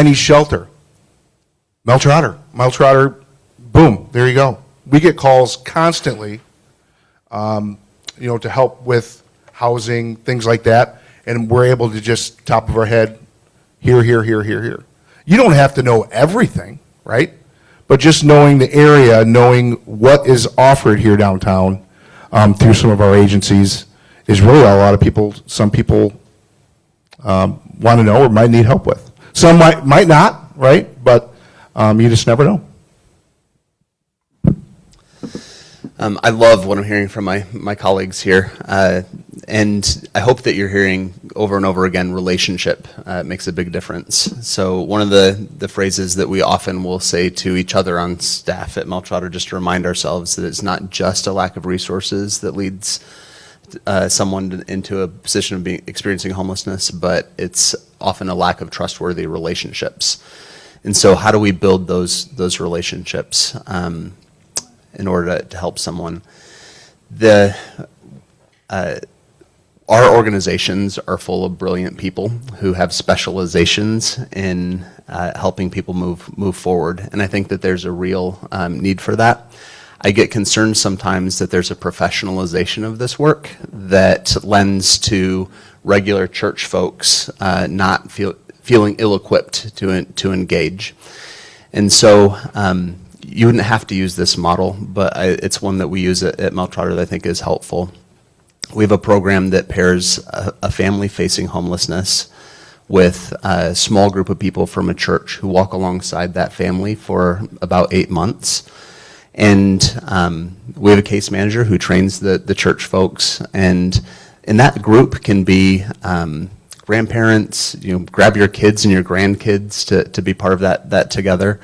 need shelter. Mel Trotter, boom, there you go. We get calls constantly, to help with housing, things like that, and we're able to just top of our head, here. You don't have to know everything, right? But just knowing the area, knowing what is offered here downtown through some of our agencies is really what a lot of people, some people want to know or might need help with. Some might not, right? But you just never know. I love what I'm hearing from my colleagues here. And I hope that you're hearing over and over again, relationship makes a big difference. So one of the phrases that we often will say to each other on staff at Mel Trotter, just to remind ourselves that it's not just a lack of resources that leads someone into a position of experiencing homelessness, but it's often a lack of trustworthy relationships. And so how do we build those relationships in order to help someone? Our organizations are full of brilliant people who have specializations in helping people move forward, and I think that there's a real need for that. I get concerned sometimes that there's a professionalization of this work that lends to regular church folks not feeling ill-equipped to engage. And so you wouldn't have to use this model, but it's one that we use at Mel Trotter that I think is helpful. We have a program that pairs a family facing homelessness with a small group of people from a church who walk alongside that family for about 8 months. And we have a case manager who trains the church folks, and in that group can be grandparents, grab your kids and your grandkids to be part of that together.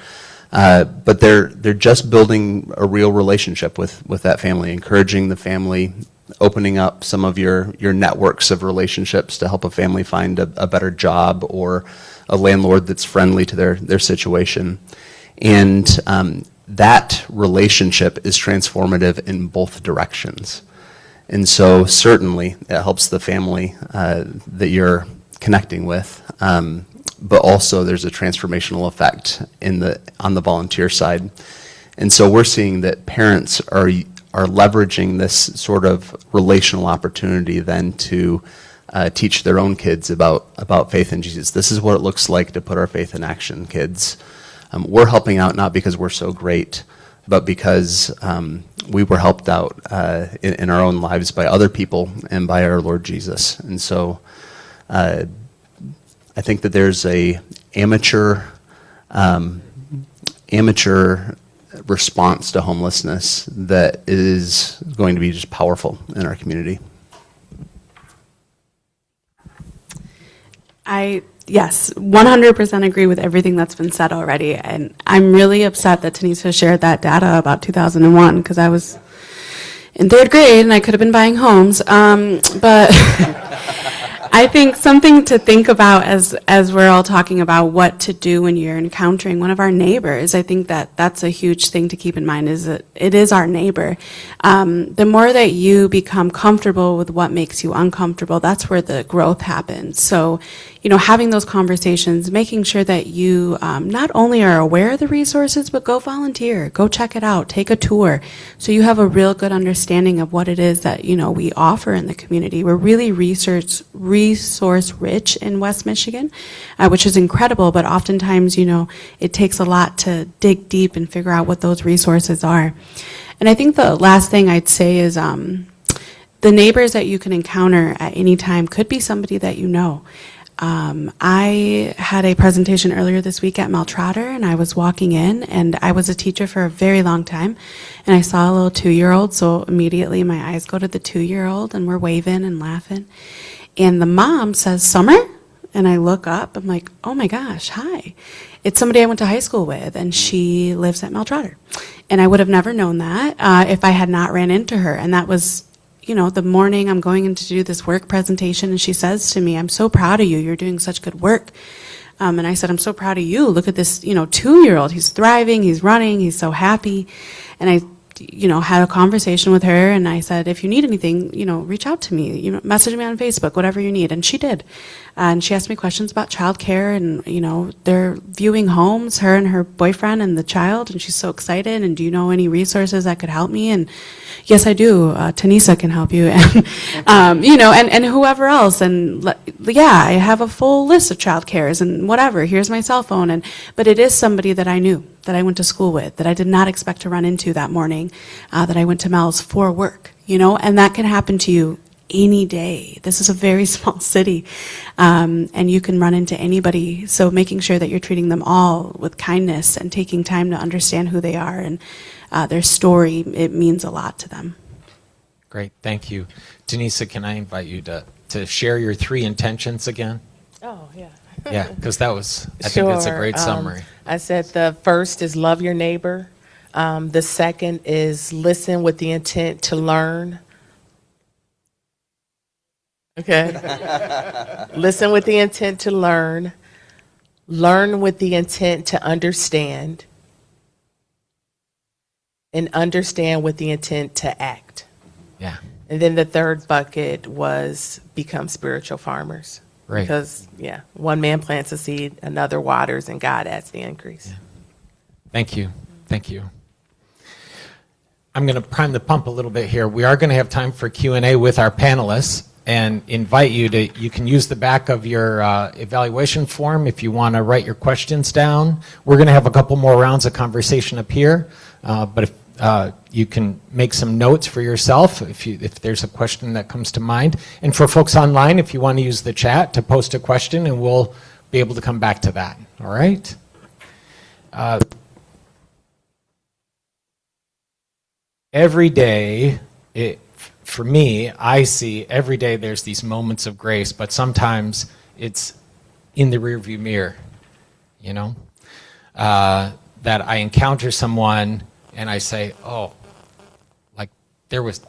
But they're just building a real relationship with that family, encouraging the family, opening up some of your networks of relationships to help a family find a better job or a landlord that's friendly to their situation. And that relationship is transformative in both directions. And so certainly it helps the family that you're connecting with, but also there's a transformational effect on the volunteer side. And so we're seeing that parents are leveraging this sort of relational opportunity then to teach their own kids about faith in Jesus. This is what it looks like to put our faith in action, kids. We're helping out not because we're so great, but because we were helped out in our own lives by other people and by our Lord Jesus. And so I think that there's a amateur response to homelessness that is going to be just powerful in our community. Yes, 100% agree with everything that's been said already. And I'm really upset that Tenisa shared that data about 2001, because I was in 3rd grade and I could have been buying homes. But I think something to think about as we're all talking about what to do when you're encountering one of our neighbors, I think that's a huge thing to keep in mind, is that it is our neighbor. The more that you become comfortable with what makes you uncomfortable, that's where the growth happens. So, having those conversations, making sure that you not only are aware of the resources, but go volunteer, go check it out, take a tour, so you have a real good understanding of what it is that, we offer in the community. We're really resource rich in West Michigan, which is incredible, but oftentimes, it takes a lot to dig deep and figure out what those resources are. And I think the last thing I'd say is the neighbors that you can encounter at any time could be somebody that you know. I had a presentation earlier this week at Mel Trotter, and I was walking in, and I was a teacher for a very long time, and I saw a little 2-year-old, so immediately my eyes go to the 2-year-old, and we're waving and laughing. And the mom says, "Summer?" And I look up, I'm like, oh my gosh, hi. It's somebody I went to high school with, and she lives at Mel Trotter. And I would have never known that if I had not ran into her. And that was, the morning I'm going in to do this work presentation, and she says to me, "I'm so proud of you, you're doing such good work." And I said, "I'm so proud of you. Look at this, 2-year-old. He's thriving, he's running, he's so happy." And I had a conversation with her, and I said, "If you need anything, reach out to me, message me on Facebook, whatever you need." And she did. And she asked me questions about childcare, and, they're viewing homes, her and her boyfriend and the child, and she's so excited. "And do you know any resources that could help me?" And yes, I do. Tenisa can help you, and, and whoever else. And I have a full list of childcares and whatever. Here's my cell phone. But it is somebody that I knew, that I went to school with, that I did not expect to run into that morning, that I went to Mel's for work, and that can happen to you any day. This is a very small city, and you can run into anybody. So making sure that you're treating them all with kindness and taking time to understand who they are and their story, it means a lot to them. Great, thank you. Tenisa, can I invite you to share your 3 intentions again? Oh, yeah. Yeah, because that was, I think that's a great summary. I said the first is love your neighbor. The second is listen with the intent to learn. Okay. Listen with the intent to learn. Learn with the intent to understand. And understand with the intent to act. Yeah, And then the third bucket was become spiritual farmers. Right. Because, one man plants a seed, another waters, and God adds the increase. Yeah. Thank you, thank you. I'm going to prime the pump a little bit here. We are going to have time for Q&A with our panelists and invite you to, you can use the back of your evaluation form if you want to write your questions down. We're going to have a couple more rounds of conversation up here, but if you can make some notes for yourself if there's a question that comes to mind. And for folks online, if you want to use the chat to post a question, and we'll be able to come back to that. All right? Every day, for me, I see every day there's these moments of grace, but sometimes it's in the rearview mirror, you know? That I encounter someone and I say, oh, like there was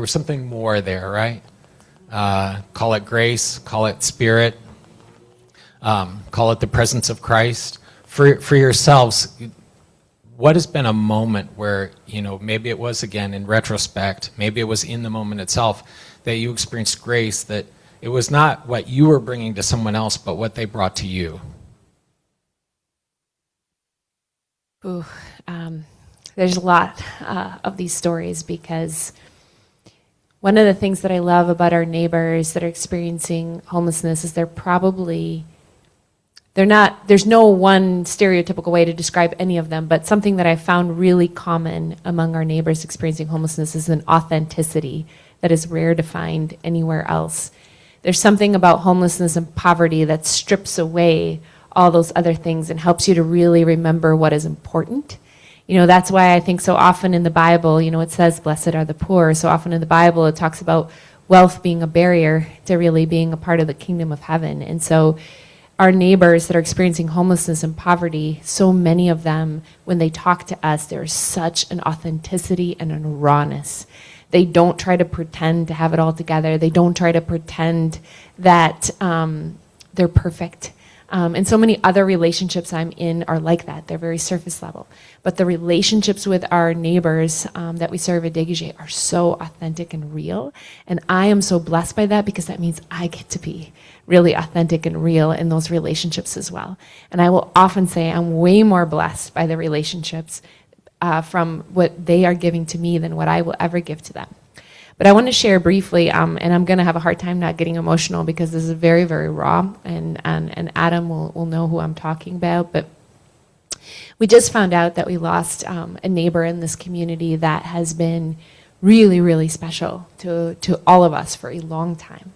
something more there, right? Call it grace, call it spirit, call it the presence of Christ. For yourselves, what has been a moment where, you know, maybe it was, again, in retrospect, maybe it was in the moment itself, that you experienced grace, that it was not what you were bringing to someone else, but what they brought to you? Ooh, there's a lot of these stories, because one of the things that I love about our neighbors that are experiencing homelessness is there's no one stereotypical way to describe any of them, but something that I found really common among our neighbors experiencing homelessness is an authenticity that is rare to find anywhere else. There's something about homelessness and poverty that strips away all those other things and helps you to really remember what is important. You know, that's why I think so often in the Bible, you know, it says, blessed are the poor. So often in the Bible, it talks about wealth being a barrier to really being a part of the kingdom of heaven. And so our neighbors that are experiencing homelessness and poverty, so many of them, when they talk to us, there's such an authenticity and a rawness. They don't try to pretend to have it all together. They don't try to pretend that they're perfect. And so many other relationships I'm in are like that. They're very surface level. But the relationships with our neighbors that we serve at Degage are so authentic and real. And I am so blessed by that, because that means I get to be really authentic and real in those relationships as well. And I will often say I'm way more blessed by the relationships from what they are giving to me than what I will ever give to them. But I want to share briefly, and I'm going to have a hard time not getting emotional because this is very, very raw, and Adam will know who I'm talking about. But we just found out that we lost a neighbor in this community that has been really, really special to all of us for a long time.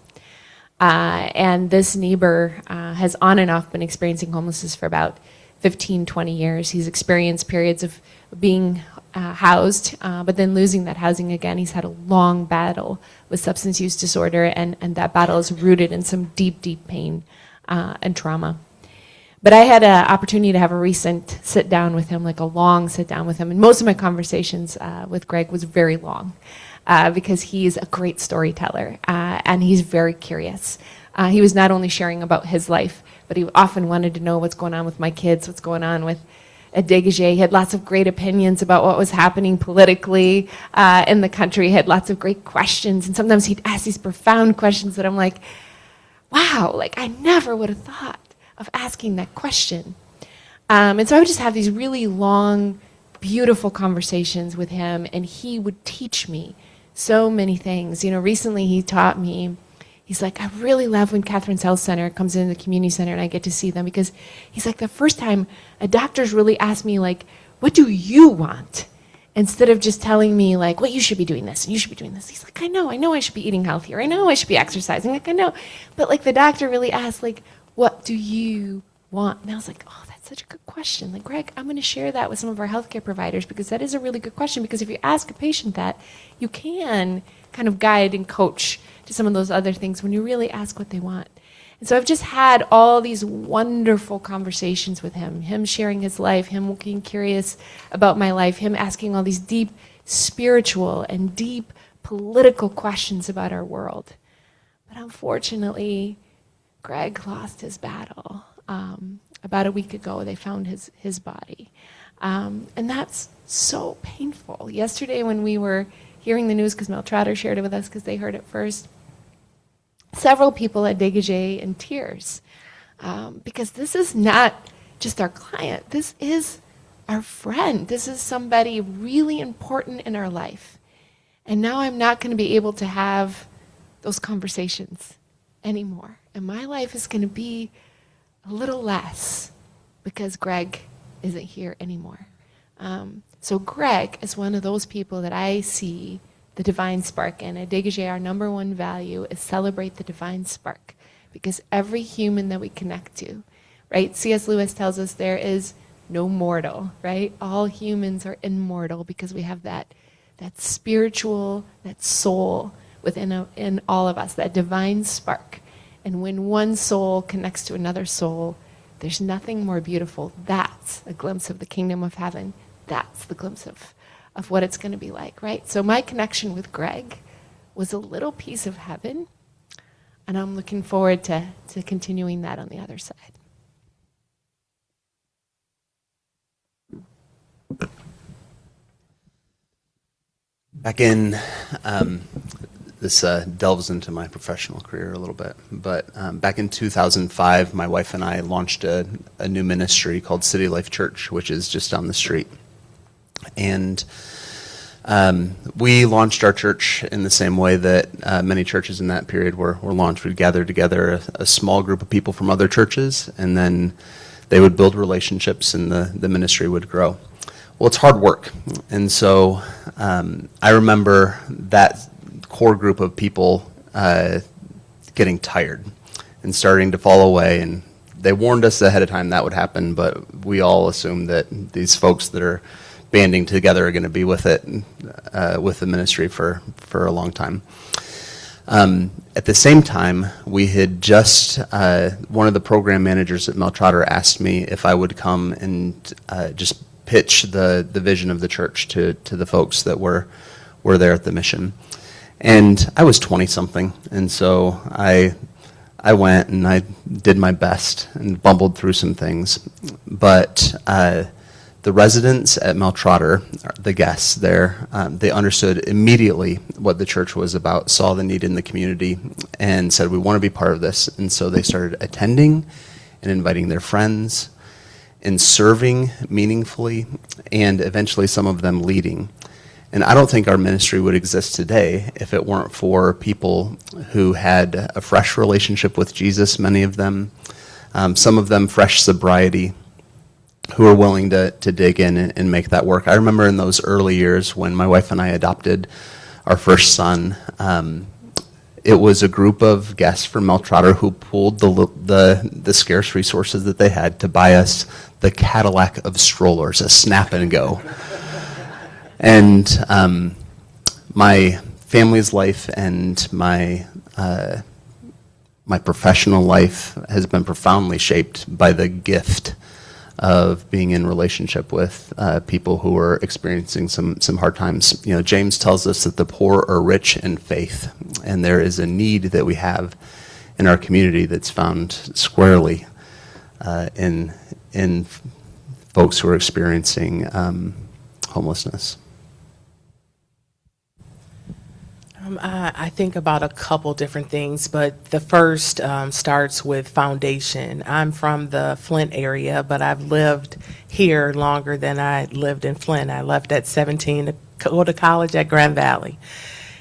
And this neighbor has on and off been experiencing homelessness for about 15, 20 years. He's experienced periods of being housed, but then losing that housing again. He's had a long battle with substance use disorder, and that battle is rooted in some deep, deep pain and trauma. But I had an opportunity to have a recent sit down with him, like a long sit down with him. And most of my conversations with Greg was very long because he's a great storyteller and he's very curious. He was not only sharing about his life, but he often wanted to know what's going on with my kids, what's going on with at Degage. He had lots of great opinions about what was happening politically in the country. He had lots of great questions. And sometimes he'd ask these profound questions that I'm like, wow, like I never would have thought of asking that question. And so I would just have these really long, beautiful conversations with him, and he would teach me so many things. You know, recently he taught me, he's like, I really love when Catherine's Health Center comes into the community center and I get to see them, because he's like, the first time a doctor's really asked me, like, what do you want? Instead of just telling me, like, well, you should be doing this and you should be doing this. He's like, I know I should be eating healthier. I know I should be exercising. Like, I know. But like the doctor really asked, like, what do you want? And I was like, oh, that's such a good question. Like, Greg, I'm going to share that with some of our healthcare providers, because that is a really good question. Because if you ask a patient that, you can kind of guide and coach to some of those other things when you really ask what they want. And so I've just had all these wonderful conversations with him sharing his life, him being curious about my life, him asking all these deep spiritual and deep political questions about our world. But unfortunately, Greg lost his battle. About a week ago, they found his body. And that's so painful. Yesterday when we were hearing the news, because Mel Trotter shared it with us because they heard it first, several people at Degage in tears, because this is not just our client. This is our friend. This is somebody really important in our life. And now I'm not going to be able to have those conversations anymore. And my life is going to be a little less because Greg isn't here anymore. So Greg is one of those people that I see the divine spark in. At Degage, our number one value is celebrate the divine spark, because every human that we connect to, right? C.S. Lewis tells us there is no mortal, right? All humans are immortal because we have that spiritual, that soul in all of us, that divine spark. And when one soul connects to another soul, there's nothing more beautiful. That's a glimpse of the kingdom of heaven. That's the glimpse of what it's going to be like, right? So my connection with Greg was a little piece of heaven, and I'm looking forward to continuing that on the other side. Back in, this delves into my professional career a little bit, but back in 2005, my wife and I launched a new ministry called City Life Church, which is just down the street. And we launched our church in the same way that many churches in that period were launched. We'd gather together a small group of people from other churches, and then they would build relationships and the ministry would grow. Well, it's hard work. And so I remember that core group of people getting tired and starting to fall away. And they warned us ahead of time that would happen, but we all assumed that these folks that are banding together are going to be with it, with the ministry for a long time. At the same time, we had just, one of the program managers at Mel Trotter asked me if I would come and just pitch the vision of the church to the folks that were there at the mission. And I was 20-something, and so I went and I did my best and bumbled through some things. But the residents at Mel Trotter, the guests there, they understood immediately what the church was about, saw the need in the community, and said, we want to be part of this. And so they started attending and inviting their friends and serving meaningfully, and eventually some of them leading. And I don't think our ministry would exist today if it weren't for people who had a fresh relationship with Jesus, many of them, some of them fresh sobriety, who are willing to dig in and make that work. I remember in those early years when my wife and I adopted our first son, it was a group of guests from Mel Trotter who pooled the scarce resources that they had to buy us the Cadillac of strollers, a snap and go. And my family's life and my professional life has been profoundly shaped by the gift of being in relationship with people who are experiencing some hard times. You know, James tells us that the poor are rich in faith, and there is a need that we have in our community that's found squarely in folks who are experiencing homelessness. I think about a couple different things, but the first starts with foundation. I'm from the Flint area, but I've lived here longer than I lived in Flint. I left at 17 to go to college at Grand Valley.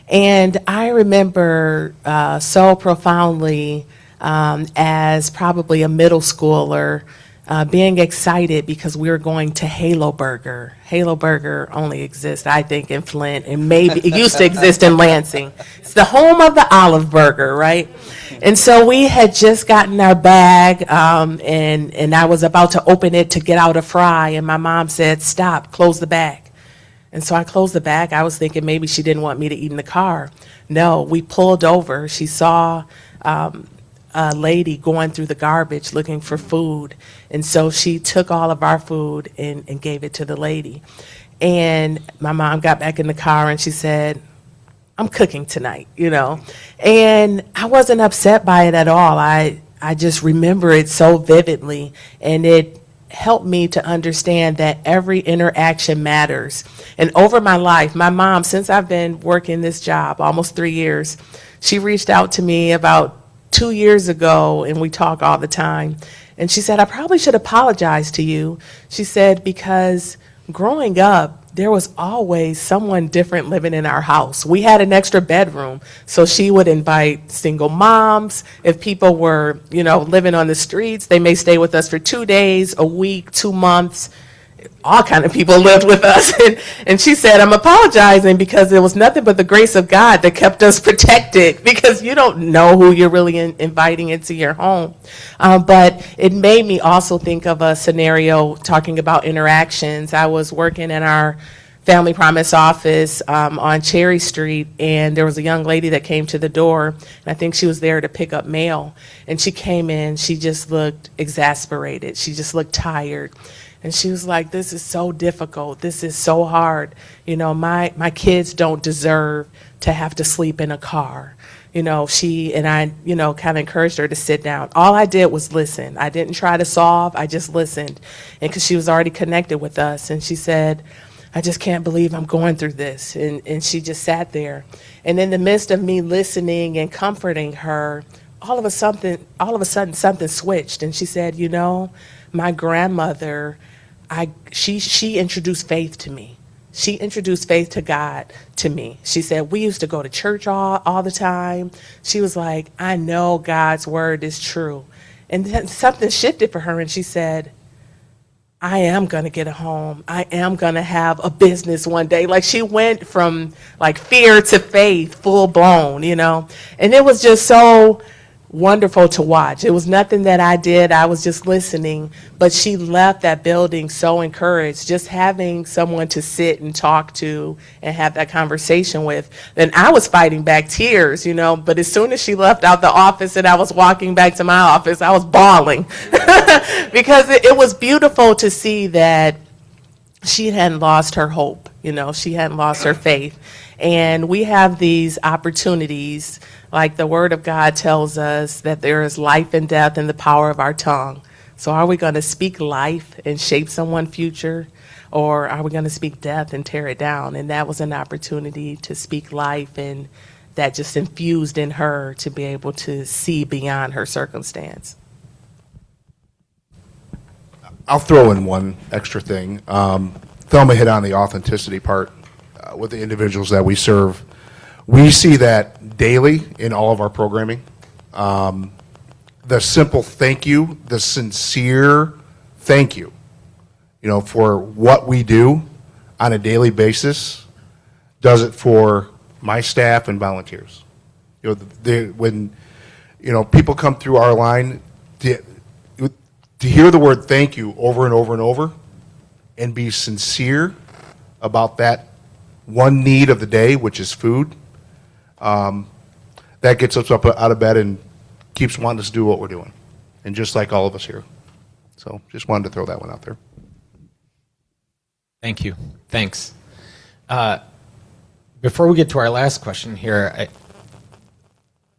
And I remember so profoundly as probably a middle schooler being excited because we were going to Halo Burger. Halo Burger only exists, I think, in Flint, and maybe it used to exist in Lansing. It's the home of the olive burger, right? And so we had just gotten our bag, and I was about to open it to get out a fry, and my mom said, "Stop, close the bag." And so I closed the back. I was thinking maybe she didn't want me to eat in the car. No, we pulled over. She saw a lady going through the garbage looking for food. And so she took all of our food and gave it to the lady. And my mom got back in the car and she said, I'm cooking tonight, you know. And I wasn't upset by it at all. I just remember it so vividly, and it helped me to understand that every interaction matters. And over my life, my mom, since I've been working this job, almost 3 years, she reached out to me about 2 years ago, and we talk all the time. And she said, I probably should apologize to you. She said, because growing up, there was always someone different living in our house. We had an extra bedroom, so she would invite single moms. If people were, you know, living on the streets, they may stay with us for 2 days, a week, 2 months. All kind of people lived with us. And she said, I'm apologizing because it was nothing but the grace of God that kept us protected, because you don't know who you're really inviting into your home. But it made me also think of a scenario talking about interactions. I was working in our Family Promise office on Cherry Street, and there was a young lady that came to the door, and I think she was there to pick up mail. And she came in, she just looked exasperated. She just looked tired. And she was like, this is so difficult. This is so hard. You know, my kids don't deserve to have to sleep in a car. You know, she and I, you know, kind of encouraged her to sit down. All I did was listen. I didn't try to solve. I just listened. And because she was already connected with us. And she said, I just can't believe I'm going through this. And she just sat there. And in the midst of me listening and comforting her, all of a sudden something switched. And she said, you know, my grandmother, she introduced faith to me. She introduced faith to God to me. She said, we used to go to church all the time. She was like, I know God's word is true. And then something shifted for her, and she said, I am going to get a home. I am going to have a business one day. Like, she went from like fear to faith, full blown, you know. And it was just so wonderful to watch. It was nothing that I did. I was just listening. But she left that building so encouraged, just having someone to sit and talk to and have that conversation with. And I was fighting back tears, you know, but as soon as she left out the office and I was walking back to my office, I was bawling because it was beautiful to see that she hadn't lost her hope, you know, she hadn't lost her faith. And we have these opportunities, like the Word of God tells us that there is life and death in the power of our tongue. So are we going to speak life and shape someone's future, or are we going to speak death and tear it down? And that was an opportunity to speak life, and that just infused in her to be able to see beyond her circumstance. I'll throw in one extra thing. Thelma hit on the authenticity part with the individuals that we serve. We see that daily in all of our programming. The simple thank you, the sincere thank you, you know, for what we do on a daily basis, does it for my staff and volunteers. You know, when, you know, people come through our line, to hear the word thank you over and over and over and be sincere about that one need of the day, which is food, that gets us up out of bed and keeps wanting us to do what we're doing. And just like all of us here. So just wanted to throw that one out there. Thank you. Thanks. Before we get to our last question here,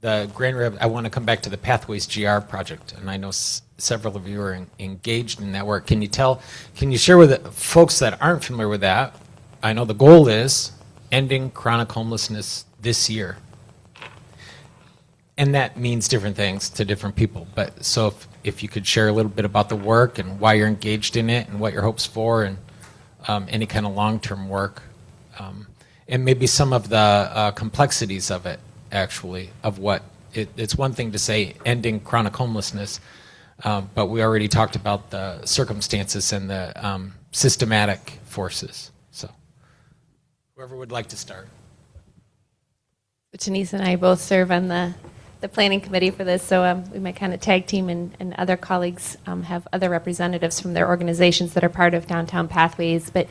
I want to come back to the Pathways GR project, and I know several of you are engaged in that work. Can you share with the folks that aren't familiar with that? I know the goal is ending chronic homelessness this year. And that means different things to different people. But so if you could share a little bit about the work and why you're engaged in it and what your hopes for, and any kind of long-term work, and maybe some of the complexities of it, actually, of what it's one thing to say ending chronic homelessness, but we already talked about the circumstances and the systematic forces. So whoever would like to start. Tenisa and I both serve on the planning committee for this, so we might kind of tag team, and other colleagues have other representatives from their organizations that are part of Downtown Pathways. But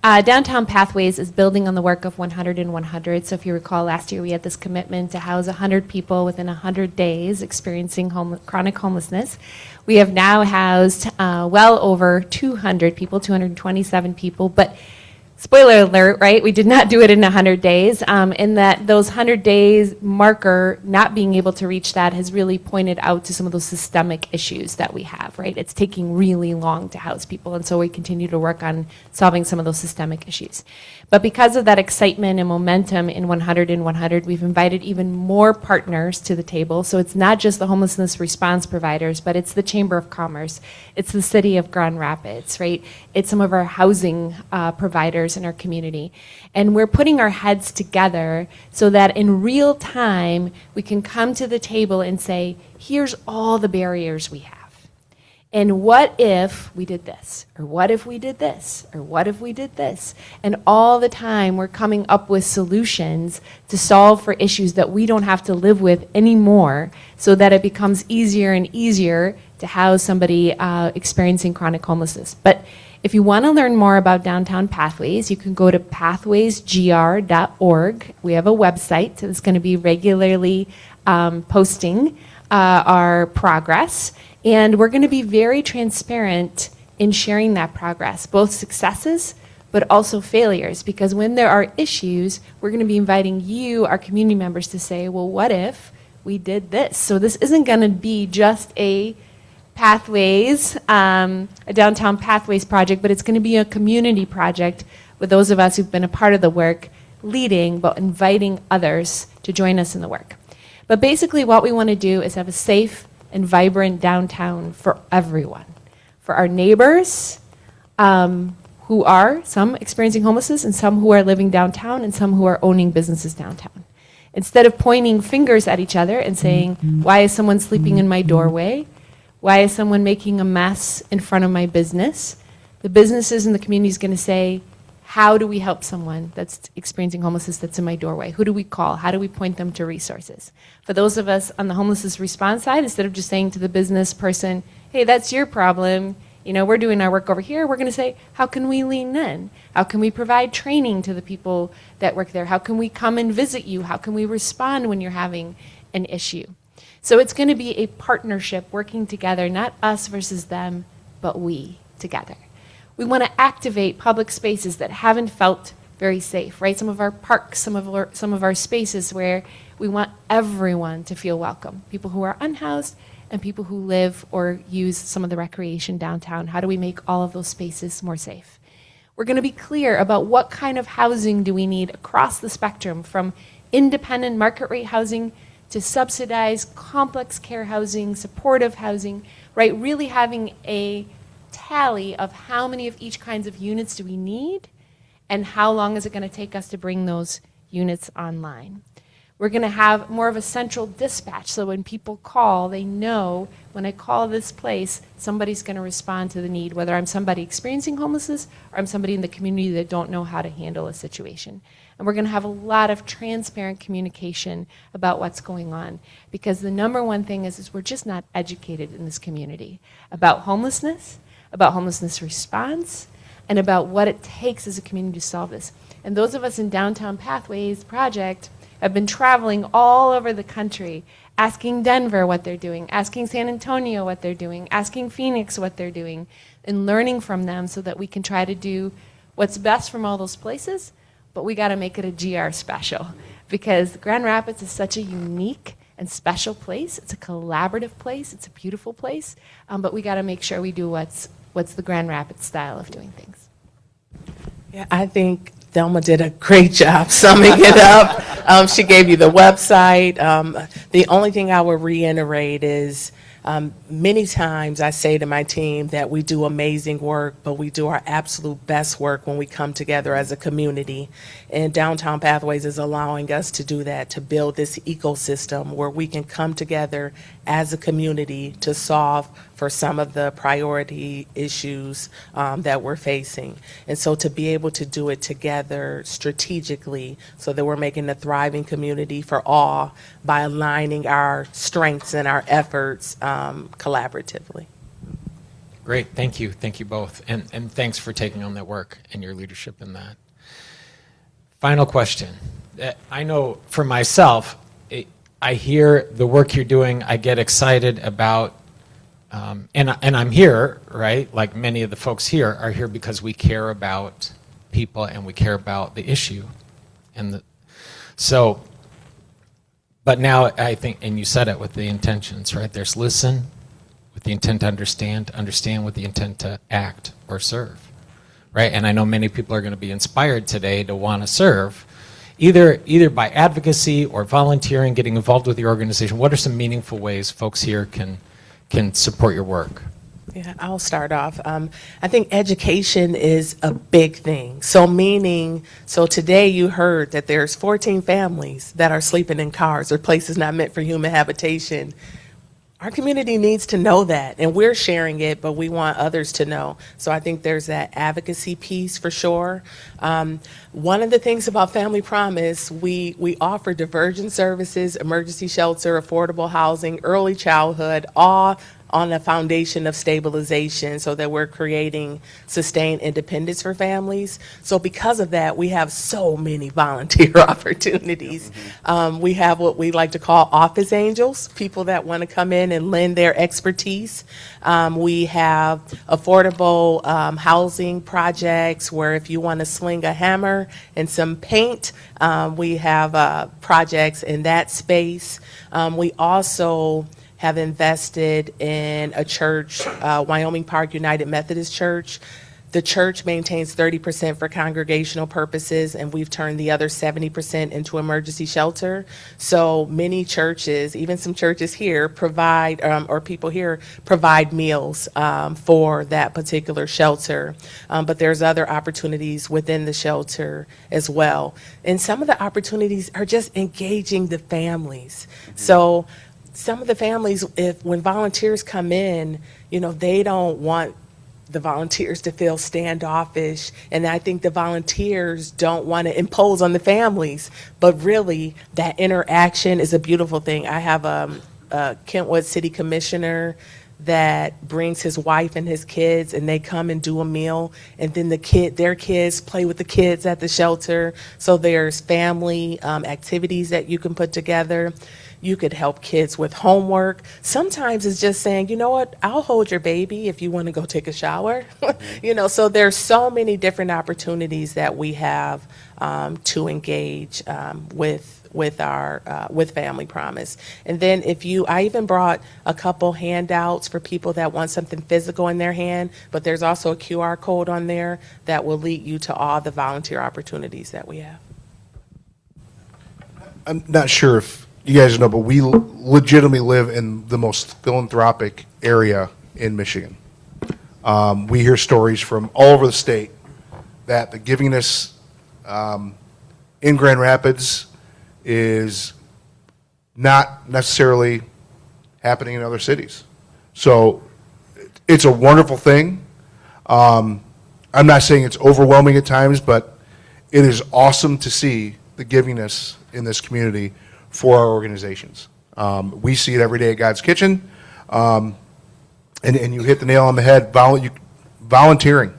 Downtown Pathways is building on the work of 100 and 100. So if you recall, last year we had this commitment to house 100 people within 100 days experiencing chronic homelessness. We have now housed well over 200 people, 227 people, but spoiler alert, right? We did not do it in 100 days. In that those 100 days marker, not being able to reach that has really pointed out to some of those systemic issues that we have, right? It's taking really long to house people, and so we continue to work on solving some of those systemic issues. But because of that excitement and momentum in 100 and 100, we've invited even more partners to the table. So it's not just the homelessness response providers, but it's the Chamber of Commerce, it's the City of Grand Rapids, right? It's some of our housing providers in our community. And we're putting our heads together so that in real time, we can come to the table and say, here's all the barriers we have. And what if we did this? Or what if we did this? Or what if we did this? And all the time we're coming up with solutions to solve for issues that we don't have to live with anymore, so that it becomes easier and easier to house somebody experiencing chronic homelessness. But if you want to learn more about Downtown Pathways, you can go to pathwaysgr.org. We have a website that's going to be regularly posting our progress. And we're going to be very transparent in sharing that progress, both successes, but also failures. Because when there are issues, we're going to be inviting you, our community members, to say, well, what if we did this? So this isn't going to be just a Pathways, a Downtown Pathways project, but it's going to be a community project with those of us who've been a part of the work leading, but inviting others to join us in the work. But basically what we want to do is have a safe and vibrant downtown for everyone, for our neighbors who are some experiencing homelessness and some who are living downtown and some who are owning businesses downtown. Instead of pointing fingers at each other and saying, why is someone sleeping in my doorway? Why is someone making a mess in front of my business? The businesses in the community is going to say, how do we help someone that's experiencing homelessness that's in my doorway? Who do we call? How do we point them to resources? For those of us on the homelessness response side, instead of just saying to the business person, hey, that's your problem, you know, we're doing our work over here, we're going to say, how can we lean in? How can we provide training to the people that work there? How can we come and visit you? How can we respond when you're having an issue? So it's going to be a partnership working together, not us versus them, but we together. We want to activate public spaces that haven't felt very safe, right? Some of our parks, some of our spaces where we want everyone to feel welcome. People who are unhoused and people who live or use some of the recreation downtown. How do we make all of those spaces more safe? We're going to be clear about what kind of housing do we need across the spectrum, from independent market rate housing to subsidized complex care housing, supportive housing, right? Really having a tally of how many of each kinds of units do we need and how long is it going to take us to bring those units online. We're going to have more of a central dispatch, so when people call, they know when I call this place, somebody's going to respond to the need, whether I'm somebody experiencing homelessness or I'm somebody in the community that don't know how to handle a situation. And we're going to have a lot of transparent communication about what's going on, because the number one thing is we're just not educated in this community about homelessness response, and about what it takes as a community to solve this. And those of us in Downtown Pathways project have been traveling all over the country, asking Denver what they're doing, asking San Antonio what they're doing, asking Phoenix what they're doing, and learning from them so that we can try to do what's best from all those places, but we got to make it a GR special, because Grand Rapids is such a unique and special place. It's a collaborative place. It's a beautiful place, but we got to make sure we do what's the Grand Rapids style of doing things. Yeah, I think Thelma did a great job summing it up. She gave you the website. The only thing I would reiterate is many times I say to my team that we do amazing work, but we do our absolute best work when we come together as a community. And Downtown Pathways is allowing us to do that, to build this ecosystem where we can come together as a community to solve for some of the priority issues that we're facing. And so to be able to do it together strategically so that we're making a thriving community for all by aligning our strengths and our efforts collaboratively. Great, thank you both, and thanks for taking on that work and your leadership in that. Final question. I know for myself, I hear the work you're doing, I get excited about, and I'm here, right? Like many of the folks here are here because we care about people and we care about the issue, but now I think, and you said it with the intentions, right? There's listen with the intent to understand with the intent to act or serve, right? And I know many people are going to be inspired today to want to serve, either by advocacy or volunteering, getting involved with the organization. What are some meaningful ways folks here can support your work? Yeah, I'll start off. I think education is a big thing. So today you heard that there's 14 families that are sleeping in cars or places not meant for human habitation. Our community needs to know that, and we're sharing it, but we want others to know. So I think there's that advocacy piece for sure. One of the things about Family Promise, we offer diversion services, emergency shelter, affordable housing, early childhood, all on a foundation of stabilization so that we're creating sustained independence for families. So because of that, we have so many volunteer opportunities. We have what we like to call office angels, people that want to come in and lend their expertise. We have affordable housing projects where if you want to sling a hammer and some paint, we have projects in that space. We also have invested in a church, Wyoming Park United Methodist Church. The church maintains 30% for congregational purposes, and we've turned the other 70% into emergency shelter. So many churches, even some churches here, provide, or people here, provide meals for that particular shelter. But there's other opportunities within the shelter as well. And some of the opportunities are just engaging the families. So some of the families, when volunteers come in, they don't want the volunteers to feel standoffish, and I think the volunteers don't want to impose on the families, but really that interaction is a beautiful thing. I have a Kentwood City Commissioner that brings his wife and his kids, and they come and do a meal, and then their kids play with the kids at the shelter. So there's family activities that you can put together. You could help kids with homework. Sometimes it's just saying, you know what, I'll hold your baby if you want to go take a shower. So there's so many different opportunities that we have to engage with Family Promise. And then I even brought a couple handouts for people that want something physical in their hand, but there's also a QR code on there that will lead you to all the volunteer opportunities that we have. I'm not sure if you guys know, but we legitimately live in the most philanthropic area in Michigan. We hear stories from all over the state that the givingness in Grand Rapids is not necessarily happening in other cities. So it's a wonderful thing. I'm not saying it's overwhelming at times, but it is awesome to see the givingness in this community for our organizations. We see it every day at God's Kitchen, and you hit the nail on the head, volunteering.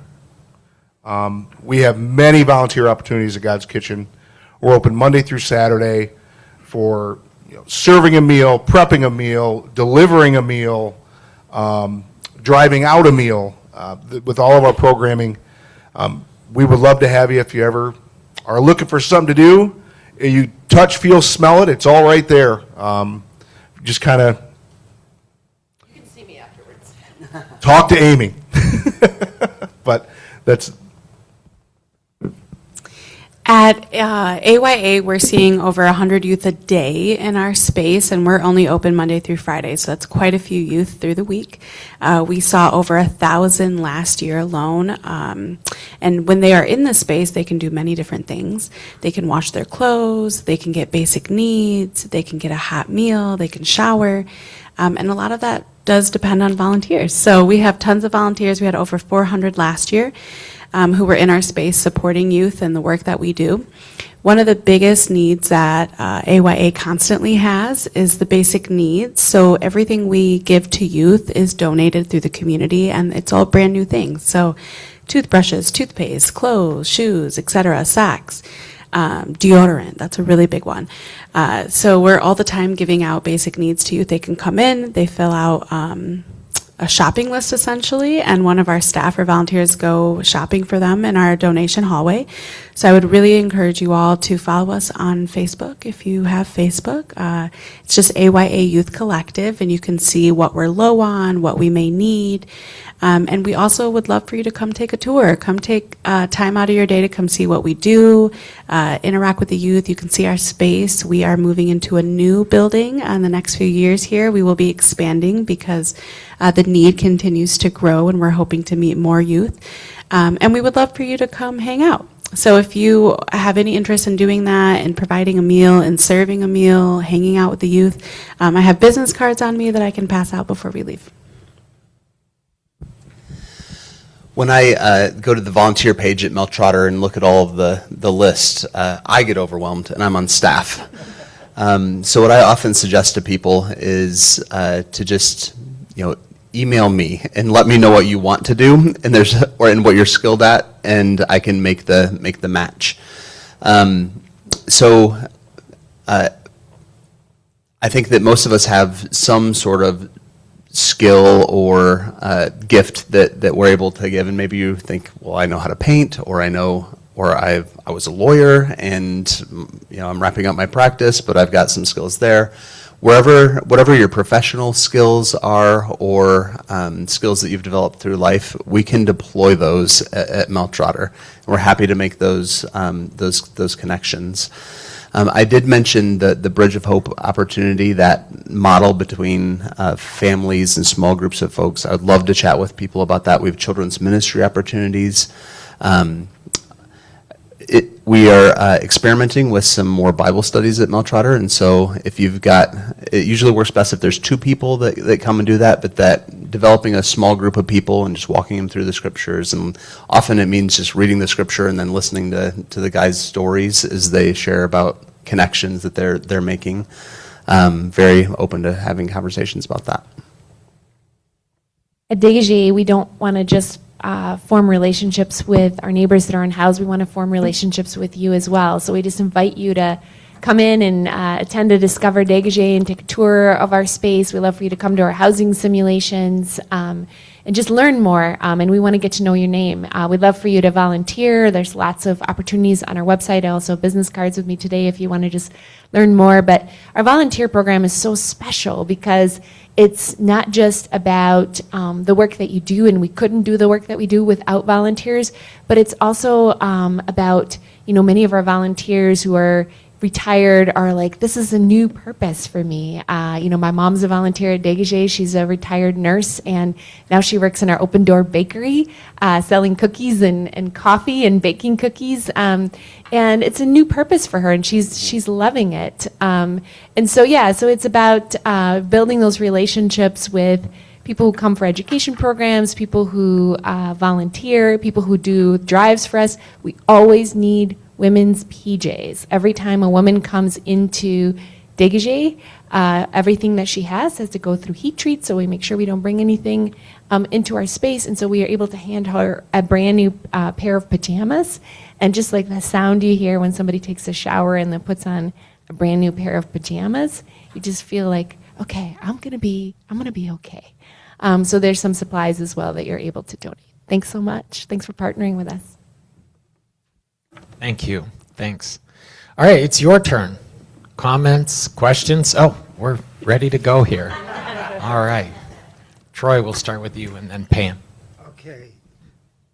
We have many volunteer opportunities at God's Kitchen. We're open Monday through Saturday for serving a meal, prepping a meal, delivering a meal, driving out a meal. With all of our programming, we would love to have you if you ever are looking for something to do. You touch, feel, smell it. It's all right there. Just kind of. You can see me afterwards. Talk to Amy. But that's. At AYA, we're seeing over 100 youth a day in our space, and we're only open Monday through Friday, so that's quite a few youth through the week. We saw over 1,000 last year alone, and when they are in the space, they can do many different things. They can wash their clothes, they can get basic needs, they can get a hot meal, they can shower, and a lot of that does depend on volunteers. So we have tons of volunteers. We had over 400 last year. Who were in our space supporting youth and the work that we do. One of the biggest needs that AYA constantly has is the basic needs. So everything we give to youth is donated through the community, and it's all brand new things. So toothbrushes, toothpaste, clothes, shoes, etc., socks, deodorant, that's a really big one. So we're all the time giving out basic needs to youth. They can come in, they fill out a shopping list essentially, and one of our staff or volunteers go shopping for them in our donation hallway. So I would really encourage you all to follow us on Facebook if you have Facebook. It's just AYA Youth Collective, and you can see what we're low on, what we may need. And we also would love for you to come take a tour. Come take time out of your day to come see what we do, interact with the youth. You can see our space. We are moving into a new building in the next few years here. We will be expanding because the need continues to grow, and we're hoping to meet more youth. And we would love for you to come hang out. So if you have any interest in doing that, in providing a meal, in serving a meal, hanging out with the youth, I have business cards on me that I can pass out before we leave. When I go to the volunteer page at Mel Trotter and look at all of the list, I get overwhelmed, and I'm on staff. So what I often suggest to people is to just, email me and let me know what you want to do, and and what you're skilled at, and I can make the match. So I think that most of us have some sort of skill or gift that we're able to give, and maybe you think, well, I know how to paint, or I was a lawyer, and I'm wrapping up my practice, but I've got some skills there. Whatever your professional skills are, or skills that you've developed through life, we can deploy those at Mel Trotter. We're happy to make those connections. I did mention the Bridge of Hope opportunity, that model between families and small groups of folks. I would love to chat with people about that. We have children's ministry opportunities. We are experimenting with some more Bible studies at Mel Trotter, and so if you've got, it usually works best if there's two people that come and do that, but that developing a small group of people and just walking them through the scriptures, and often it means just reading the scripture and then listening to the guys' stories as they share about connections that they're making. Very open to having conversations about that. At Degage, we don't want to just form relationships with our neighbors that are unhoused. We want to form relationships with you as well. So we just invite you to come in and attend a Discover Degage and take a tour of our space. We love for you to come to our housing simulations and just learn more. And we want to get to know your name. We'd love for you to volunteer. There's lots of opportunities on our website. I also have business cards with me today if you want to just learn more. But our volunteer program is so special because it's not just about the work that you do, and we couldn't do the work that we do without volunteers, but it's also about, many of our volunteers who are retired are like, this is a new purpose for me. My mom's a volunteer at Degage. She's a retired nurse, and now she works in our open door bakery, selling cookies and coffee and baking cookies. And it's a new purpose for her, and she's loving it. So it's about building those relationships with people who come for education programs, people who volunteer, people who do drives for us. We always need women's PJs. Every time a woman comes into Degage, everything that she has to go through heat treats, so we make sure we don't bring anything into our space, and so we are able to hand her a brand new pair of pajamas, and just like the sound you hear when somebody takes a shower and then puts on a brand new pair of pajamas, you just feel like, okay, I'm gonna be okay. So there's some supplies as well that you're able to donate. Thanks so much. Thanks for partnering with us. Thank you. Thanks. All right, it's your turn. Comments, questions? Oh, we're ready to go here. All right. Troy, we'll start with you, and then Pam. Okay.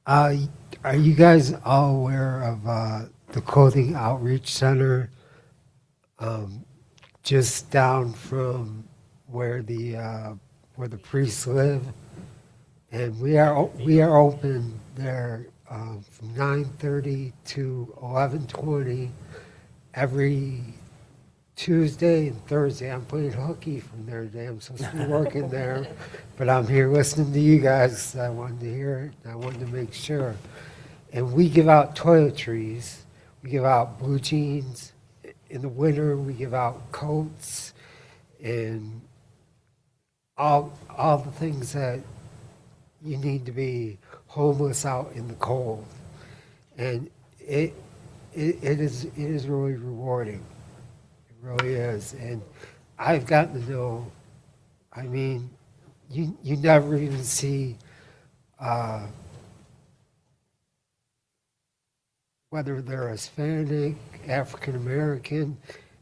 Are you guys all aware of the Clothing Outreach Center just down from where the priests live? And we are open there from 9:30 to 11:20 every Tuesday and Thursday. I'm playing hooky from there today. I'm supposed to be working there, but I'm here listening to you guys. I wanted to hear it. I wanted to make sure. And we give out toiletries. We give out blue jeans. In the winter, we give out coats and all the things that you need to be homeless out in the cold. And it is really rewarding. It really is. And I've gotten to know, I mean, you never even see whether they're Hispanic, African American,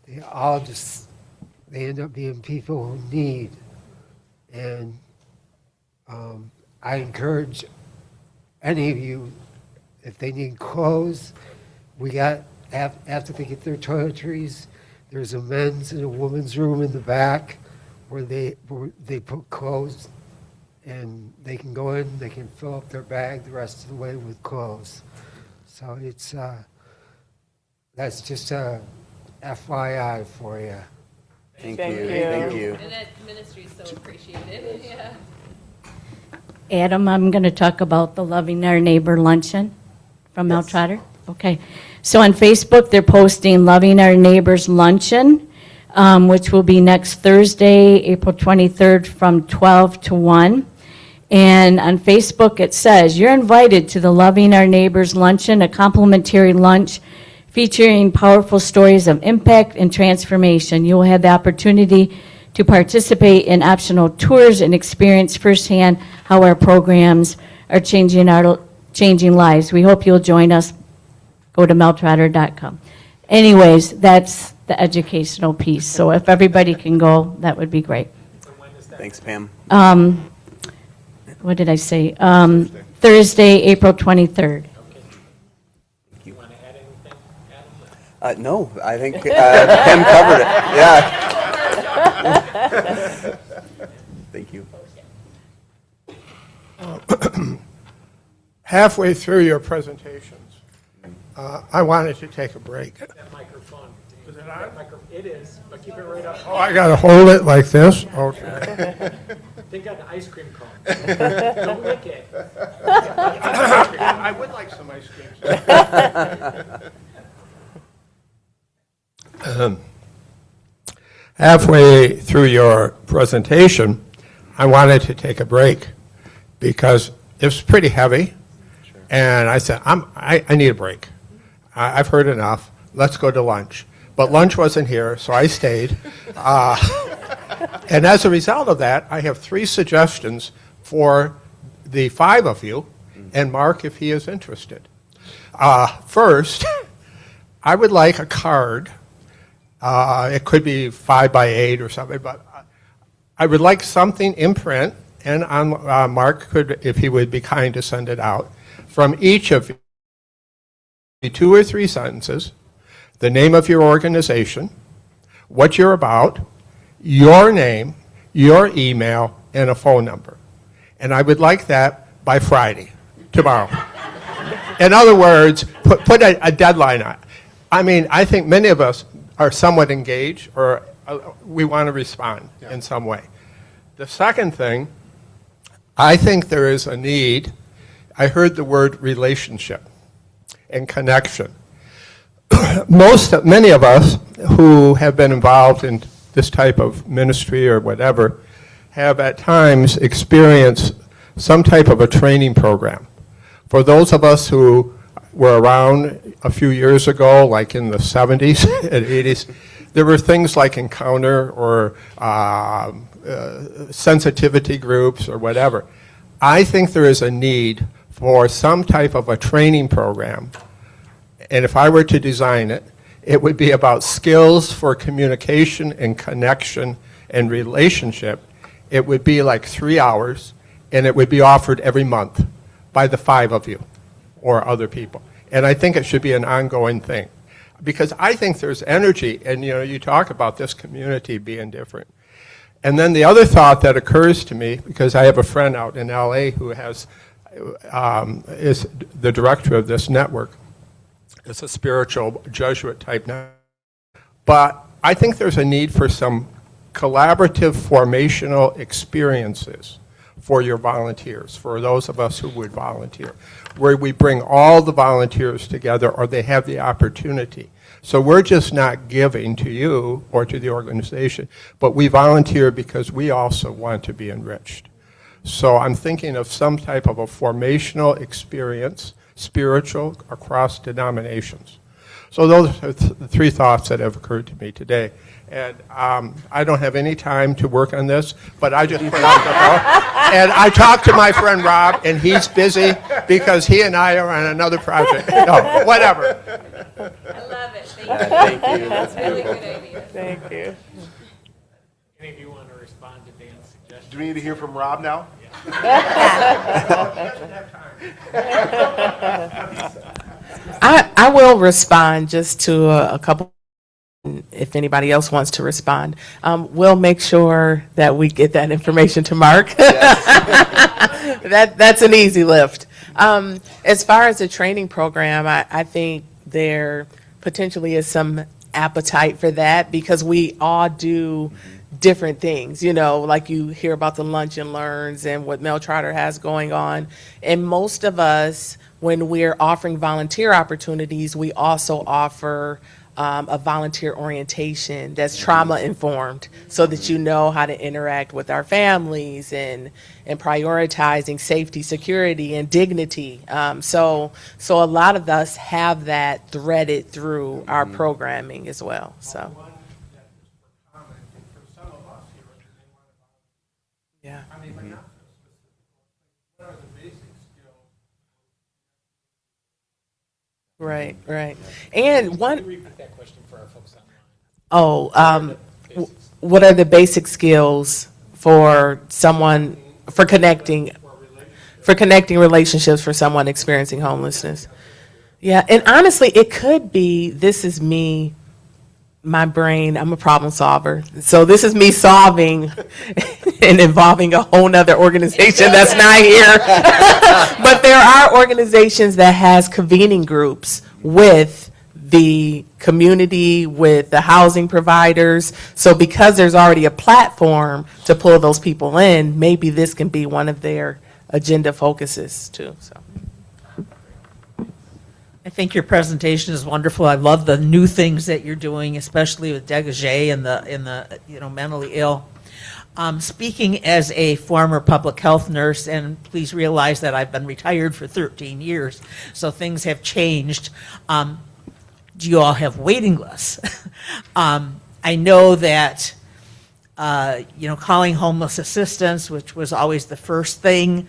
they end up being people who need. And I encourage any of you, if they need clothes, after they get their toiletries, there's a men's and a women's room in the back where they put clothes, and they can go in, they can fill up their bag the rest of the way with clothes. So it's that's just a FYI for you. Thank you. Thank you. And that ministry is so appreciated. Yeah. Adam, I'm going to talk about the Loving Our Neighbor Luncheon from Mel Trotter. Okay. So on Facebook, they're posting Loving Our Neighbors Luncheon, which will be next Thursday, April 23rd from 12 to 1. And on Facebook, it says, you're invited to the Loving Our Neighbors Luncheon, a complimentary lunch featuring powerful stories of impact and transformation. You will have the opportunity to participate in optional tours and experience firsthand how our programs are changing lives. We hope you'll join us. Go to meltrotter.com. Anyways, that's the educational piece. So if everybody can go, that would be great. Thanks, Pam. What did I say? Thursday, April 23rd. You want to add anything, Adam? No, I think Pam covered it. Yeah. Thank you. Halfway through your presentations, I wanted to take a break. That microphone. Is it on? It is, but keep it right up. Oh, I got to hold it like this? Okay. Think on the ice cream cone. Don't lick it. I would like some ice cream. Halfway through your presentation, I wanted to take a break because it's pretty heavy. Sure. And I said, I need a break. I've heard enough. Let's go to lunch. But lunch wasn't here, so I stayed. And as a result of that, I have 3 suggestions for the 5 of you, and Mark if he is interested. First, I would like a card. It could be 5 by 8 or something, but I would like something in print, and Mark could, if he would be kind to send it out, from each of you, 2 or 3 sentences, the name of your organization, what you're about, your name, your email, and a phone number. And I would like that by Friday, tomorrow. In other words, put a deadline on it. I mean, I think many of us are somewhat engaged, or we want to respond in some way. The second thing, I think there is a need. I heard the word relationship and connection. Many of us who have been involved in this type of ministry or whatever have at times experienced some type of a training program. For those of us who were around a few years ago, like in the 70s and 80s, there were things like Encounter or sensitivity groups or whatever. I think there is a need for some type of a training program, and if I were to design it, it would be about skills for communication and connection and relationship. It would be like 3 hours, and it would be offered every month by the 5 of you or other people. And I think it should be an ongoing thing, because I think there's energy, and you talk about this community being different. And then the other thought that occurs to me, because I have a friend out in LA who is the director of this network. It's a spiritual Jesuit type network. But I think there's a need for some collaborative formational experiences for your volunteers, for those of us who would volunteer, where we bring all the volunteers together, or they have the opportunity. So we're just not giving to you or to the organization, but we volunteer because we also want to be enriched. So I'm thinking of some type of a formational experience, spiritual, across denominations. So those are the three thoughts that have occurred to me today. And I don't have any time to work on this, but I just put out the ball. And I talked to my friend Rob, and he's busy because he and I are on another project. No, whatever. I love it. Thank you. That's a really good idea. Thank you. Any of you want to respond to Dan's suggestion? Do we need to hear from Rob now? I will respond just to a couple, if anybody else wants to respond. We'll make sure that we get that information to Mark. That's an easy lift. As far as the training program, I think there potentially is some appetite for that because we all do different things, you know, like you hear about the lunch and learns and what Mel Trotter has going on. And most of us, when we're offering volunteer opportunities, we also offer a volunteer orientation that's trauma informed so that you know how to interact with our families and prioritizing safety, security, and dignity. So a lot of us have that threaded through our programming as well. So. Yeah. Right, right. And one. Repeat that question for our folks online. What are the basic skills for someone for connecting relationships for someone experiencing homelessness? Yeah, and honestly, it could be. This is me. My brain, I'm a problem solver. So this is me solving and involving a whole nother organization that's not here. But there are organizations that has convening groups with the community, with the housing providers. So because there's already a platform to pull those people in, maybe this can be one of their agenda focuses too. So. I think your presentation is wonderful. I love the new things that you're doing, especially with Degage and the mentally ill. Speaking as a former public health nurse, and please realize that I've been retired for 13 years, so things have changed. Do you all have waiting lists? I know that calling homeless assistance, which was always the first thing.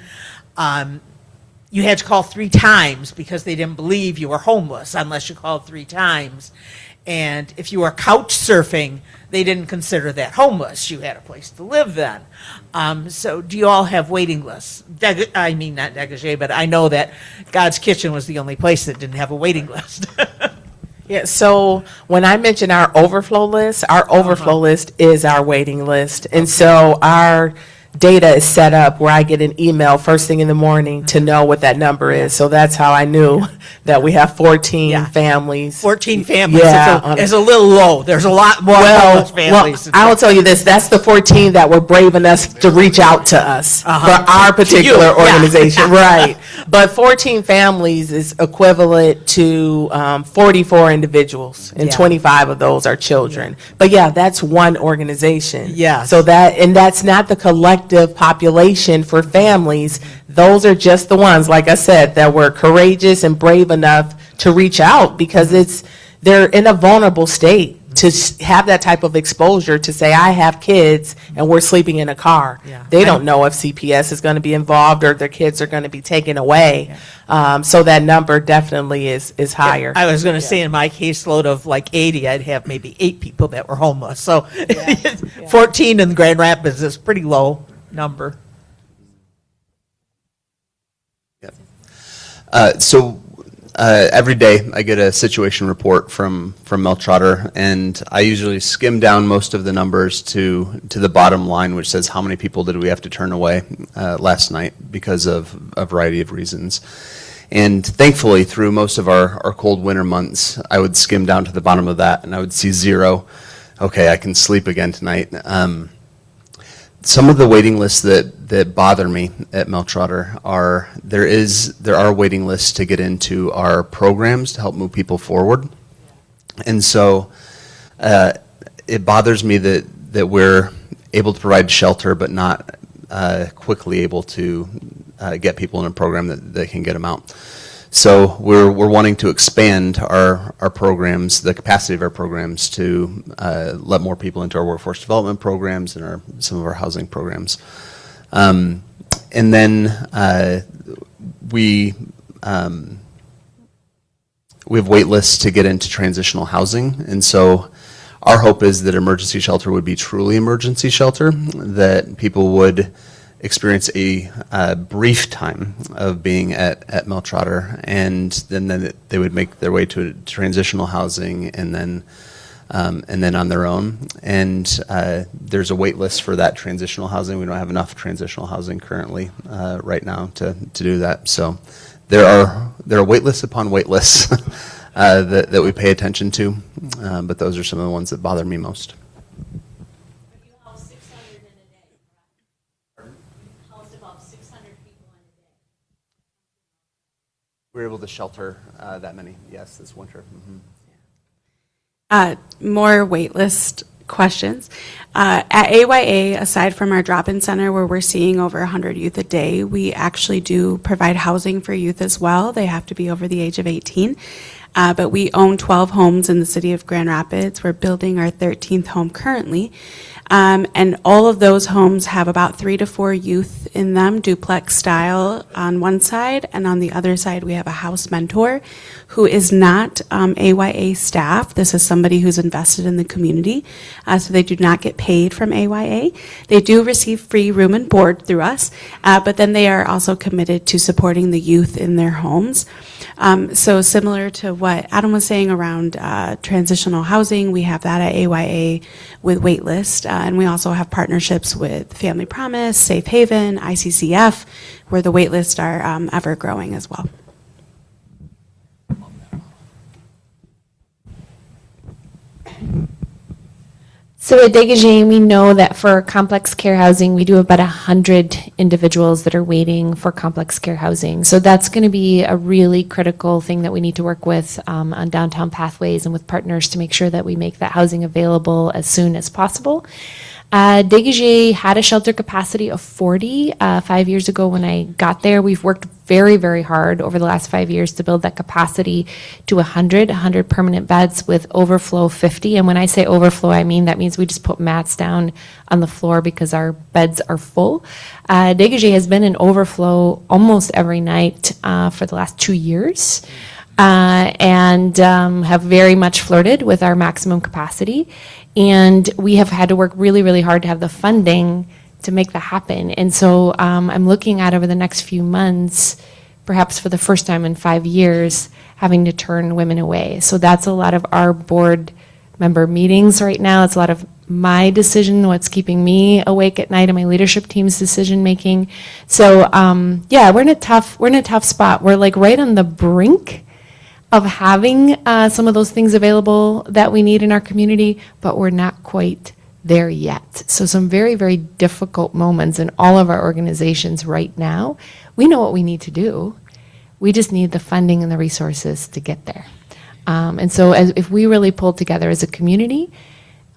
You had to call 3 times because they didn't believe you were homeless unless you called 3 times. And if you were couch surfing, they didn't consider that homeless. You had a place to live then. So do you all have waiting lists? I mean, not Degage, but I know that God's Kitchen was the only place that didn't have a waiting list. Yeah, so when I mention our overflow list is our waiting list. And so our data is set up where I get an email first thing in the morning to know what that number is. So that's how I knew that we have 14 families. 14 families Yeah, is a little low. There's a lot more homeless families. I will tell you this, that's the 14 that were brave enough to reach out to us for our particular organization. Right. But 14 families is equivalent to 44 individuals, and 25 of those are children. But yeah, that's one organization. Yes. So that's not the collective population for families. Those are just the ones, like I said, that were courageous and brave enough to reach out because they're in a vulnerable state to have that type of exposure to say, I have kids and we're sleeping in a car. Yeah. They don't know if CPS is going to be involved or their kids are going to be taken away. So that number definitely is higher. I was going to say in my caseload of like 80, I'd have maybe 8 people that were homeless. So 14 in Grand Rapids is a pretty low number. Every day I get a situation report from Mel Trotter, and I usually skim down most of the numbers to the bottom line, which says how many people did we have to turn away last night because of a variety of reasons. And thankfully, through most of our cold winter months, I would skim down to the bottom of that, and I would see 0. Okay, I can sleep again tonight. some of the waiting lists that bother me at Mel Trotter are there are waiting lists to get into our programs to help move people forward, and so it bothers me that we're able to provide shelter but not quickly able to get people in a program that can get them out. So we're wanting to expand our programs, the capacity of our programs, to let more people into our workforce development programs and some of our housing programs. And then we have wait lists to get into transitional housing, and so our hope is that emergency shelter would be truly emergency shelter, that people would experience a brief time of being at Mel Trotter, and then they would make their way to transitional housing, and then on their own. And there's a wait list for that transitional housing. We don't have enough transitional housing currently right now to do that. So there are wait lists upon wait lists that we pay attention to, but those are some of the ones that bother me most. We were able to shelter that many, yes, this winter. More waitlist questions. At AYA, aside from our drop-in center where we're seeing over 100 youth a day, we actually do provide housing for youth as well. They have to be over the age of 18. But we own 12 homes in the city of Grand Rapids. We're building our 13th home currently. And all of those homes have about 3 to 4 youth in them, duplex style on one side, and on the other side we have a house mentor who is not AYA staff. This is somebody who's invested in the community, so they do not get paid from AYA. They do receive free room and board through us, but then they are also committed to supporting the youth in their homes. So similar to what Adam was saying around transitional housing, we have that at AYA with waitlist, and we also have partnerships with Family Promise, Safe Haven, ICCF, where the waitlists are ever growing as well. So at Degage, we know that for complex care housing, we do about 100 individuals that are waiting for complex care housing. So that's going to be a really critical thing that we need to work with on downtown pathways and with partners to make sure that we make that housing available as soon as possible. Degage had a shelter capacity of 40 5 years ago when I got there. We've worked very, very hard over the last 5 years to build that capacity to 100 permanent beds with overflow 50. And when I say overflow, I mean that means we just put mats down on the floor because our beds are full. Degage has been in overflow almost every night for the last 2 years. And have very much flirted with our maximum capacity. And we have had to work really, really hard to have the funding to make that happen. And so I'm looking at over the next few months, perhaps for the first time in 5 years, having to turn women away. So that's a lot of our board member meetings right now. It's a lot of my decision, what's keeping me awake at night, and my leadership team's decision making. So yeah, we're in a tough spot. We're like right on the brink of having some of those things available that we need in our community, but we're not quite there yet. So some very, very difficult moments in all of our organizations right now. We know what we need to do. We just need the funding and the resources to get there. And so if we really pull together as a community,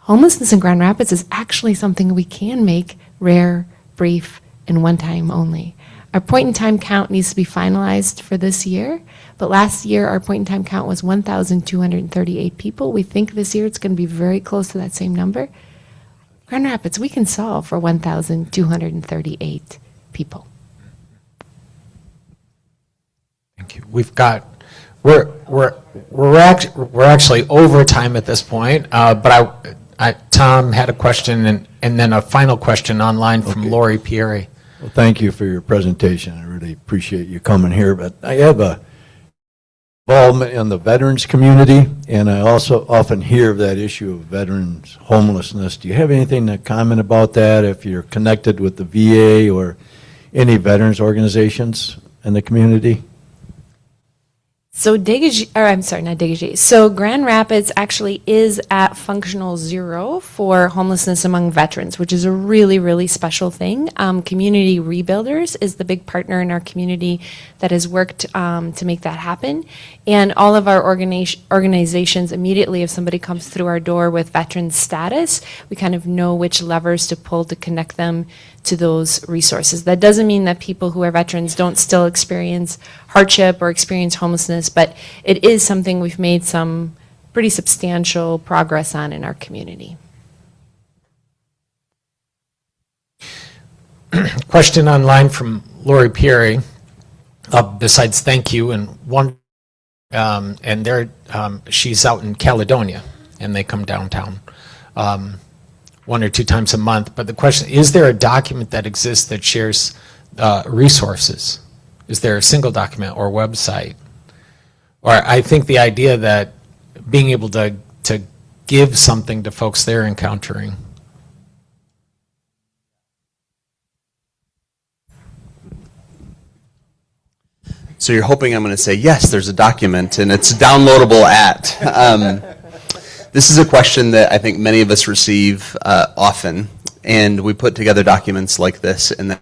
homelessness in Grand Rapids is actually something we can make rare, brief, and one time only. Our point-in-time count needs to be finalized for this year, but last year our point-in-time count was 1,238 people. We think this year it's going to be very close to that same number. Grand Rapids, we can solve for 1,238 people. Thank you. We're actually over time at this point, but Tom had a question and then a final question online from Lori Pieri. Well, thank you for your presentation. I really appreciate you coming here. But I have a involvement in the veterans community, and I also often hear of that issue of veterans homelessness. Do you have anything to comment about that, if you're connected with the VA or any veterans organizations in the community? So Degage, or I'm sorry, not Degage. So Grand Rapids actually is at functional 0 for homelessness among veterans, which is a really, really special thing. Community Rebuilders is the big partner in our community that has worked to make that happen. And all of our organizations, immediately if somebody comes through our door with veteran status, we kind of know which levers to pull to connect them to those resources. That doesn't mean that people who are veterans don't still experience hardship or experience homelessness, but it is something we've made some pretty substantial progress on in our community. Question online from Lori Pieri. Besides thank you and one, and she's out in Caledonia, and they come downtown 1 or 2 times a month. But the question, is there a document that exists that shares resources? Is there a single document or website? Or I think the idea that being able to give something to folks they're encountering. So you're hoping I'm going to say, yes, there's a document, and it's downloadable at. This is a question that I think many of us receive often, and we put together documents like this, and then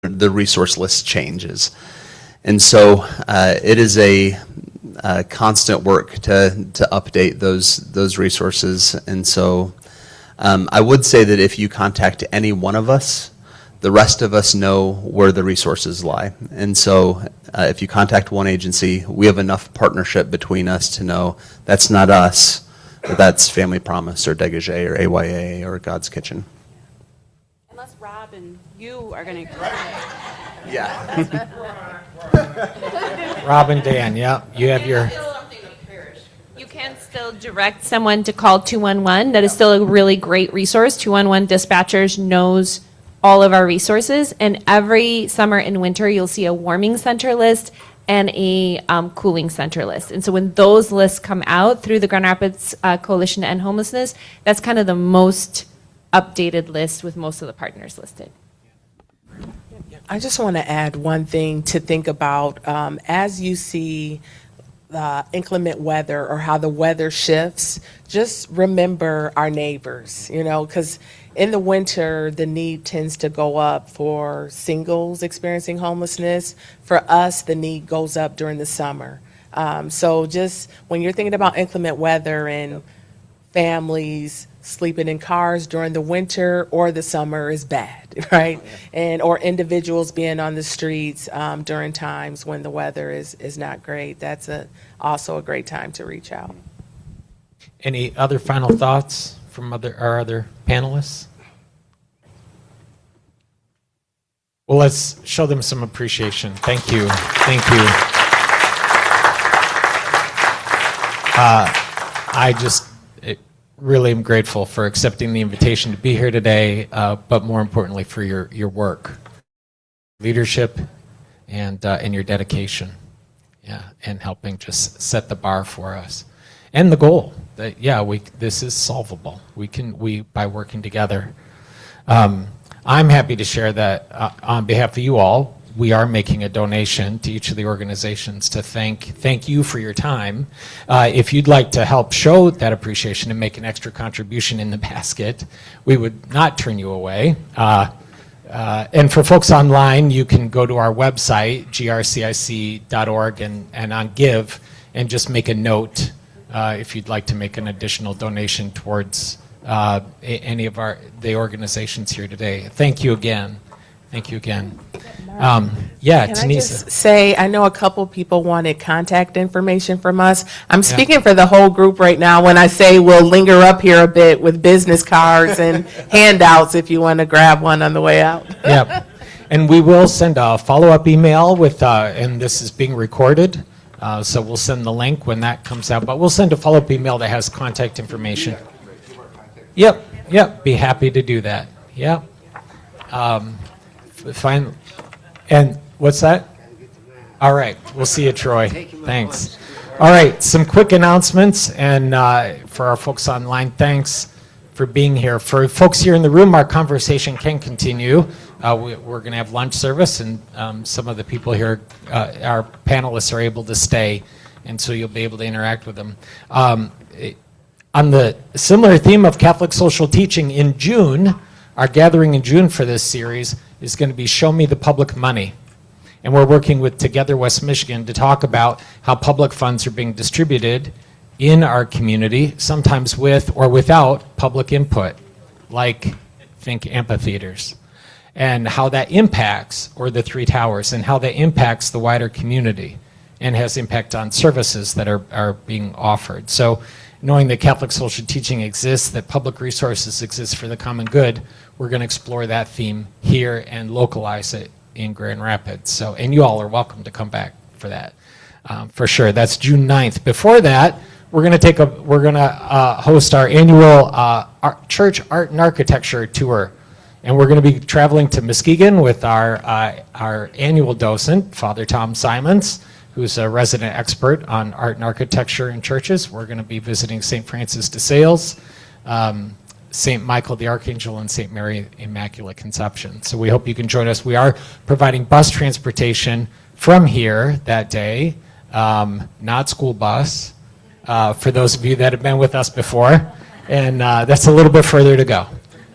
the resource list changes. And so it is a constant work to update those resources. And so I would say that if you contact any one of us, the rest of us know where the resources lie. And so if you contact one agency, we have enough partnership between us to know that's not us, but that's Family Promise or Degage or AYA or God's Kitchen. Unless Rob and you are going to... Yeah. Rob and Dan, yeah, you have your... You can still direct someone to call 211. That is still a really great resource. 211 Dispatchers knows all of our resources, and every summer and winter you'll see a warming center list and a cooling center list. And so when those lists come out through the Grand Rapids Coalition to End Homelessness, that's kind of the most updated list with most of the partners listed. I just want to add one thing to think about. As you see inclement weather or how the weather shifts, just remember our neighbors, because in the winter, the need tends to go up for singles experiencing homelessness. For us, the need goes up during the summer. So just when you're thinking about inclement weather and families sleeping in cars during the winter or the summer is bad, right? And or individuals being on the streets during times when the weather is not great. That's also a great time to reach out. Any other final thoughts from our other panelists? Well, let's show them some appreciation. Thank you. Thank you. I just really am grateful for accepting the invitation to be here today, but more importantly for your work, leadership, and your dedication, and helping just set the bar for us, and the goal that this is solvable. We by working together. I'm happy to share that on behalf of you all, we are making a donation to each of the organizations to thank you for your time. If you'd like to help show that appreciation and make an extra contribution in the basket, we would not turn you away. And for folks online, you can go to our website, grcic.org, and on Give, and just make a note if you'd like to make an additional donation towards any of the organizations here today. Thank you again. Thank you again. Can Tenisa. I just say, I know a couple people wanted contact information from us. I'm speaking for the whole group right now when I say we'll linger up here a bit with business cards and handouts if you want to grab one on the way out. Yep. And we will send a follow-up email with, and this is being recorded, so we'll send the link when that comes out. But we'll send a follow-up email that has contact information. Yep. Be happy to do that. Yep. Fine. And what's that? All right. We'll see you, Troy. Thanks. All right. Some quick announcements. And for our folks online, thanks for being here. For folks here in the room, our conversation can continue. We're going to have lunch service, and some of the people here, our panelists, are able to stay and so you'll be able to interact with them. On the similar theme of Catholic social teaching, in June, our gathering in June for this series is going to be Show Me the Public Money. And we're working with Together West Michigan to talk about how public funds are being distributed in our community, sometimes with or without public input, like think amphitheaters, and how that impacts, or the Three Towers, and how that impacts the wider community and has impact on services that are being offered. So knowing that Catholic social teaching exists, that public resources exist for the common good, we're going to explore that theme here and localize it in Grand Rapids. So, and you all are welcome to come back for that, for sure. That's June 9th. Before that, we're going to host our annual church art and architecture tour, and we're going to be traveling to Muskegon with our annual docent, Father Tom Simons, who's a resident expert on art and architecture in churches. We're going to be visiting St. Francis de Sales, St. Michael the Archangel, and St. Mary Immaculate Conception. So we hope you can join us. We are providing bus transportation from here that day, not school bus, for those of you that have been with us before. And that's a little bit further to go.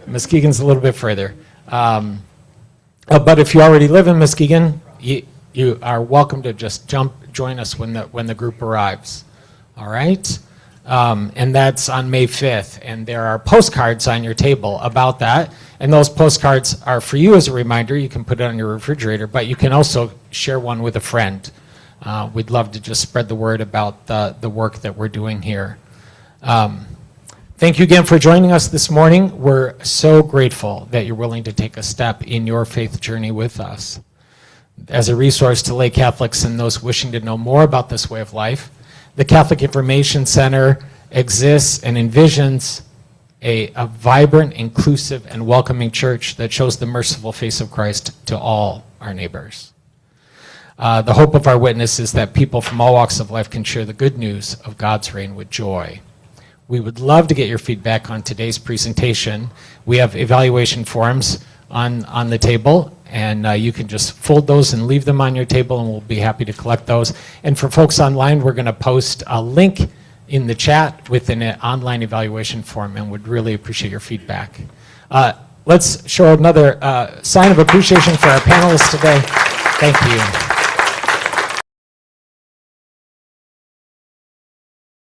Muskegon's a little bit further. But if you already live in Muskegon, you are welcome to just join us when the group arrives. All right? And that's on May 5th. And there are postcards on your table about that. And those postcards are for you as a reminder. You can put it on your refrigerator, but you can also share one with a friend. We'd love to just spread the word about the work that we're doing here. Thank you again for joining us this morning. We're so grateful that you're willing to take a step in your faith journey with us. As a resource to lay Catholics and those wishing to know more about this way of life, the Catholic Information Center exists and envisions a vibrant, inclusive, and welcoming church that shows the merciful face of Christ to all our neighbors. The hope of our witness is that people from all walks of life can share the good news of God's reign with joy. We would love to get your feedback on today's presentation. We have evaluation forms on the table, and you can just fold those and leave them on your table, and we'll be happy to collect those. And for folks online, we're going to post a link in the chat with an online evaluation form, and would really appreciate your feedback. Let's show another sign of appreciation for our panelists today. Thank you.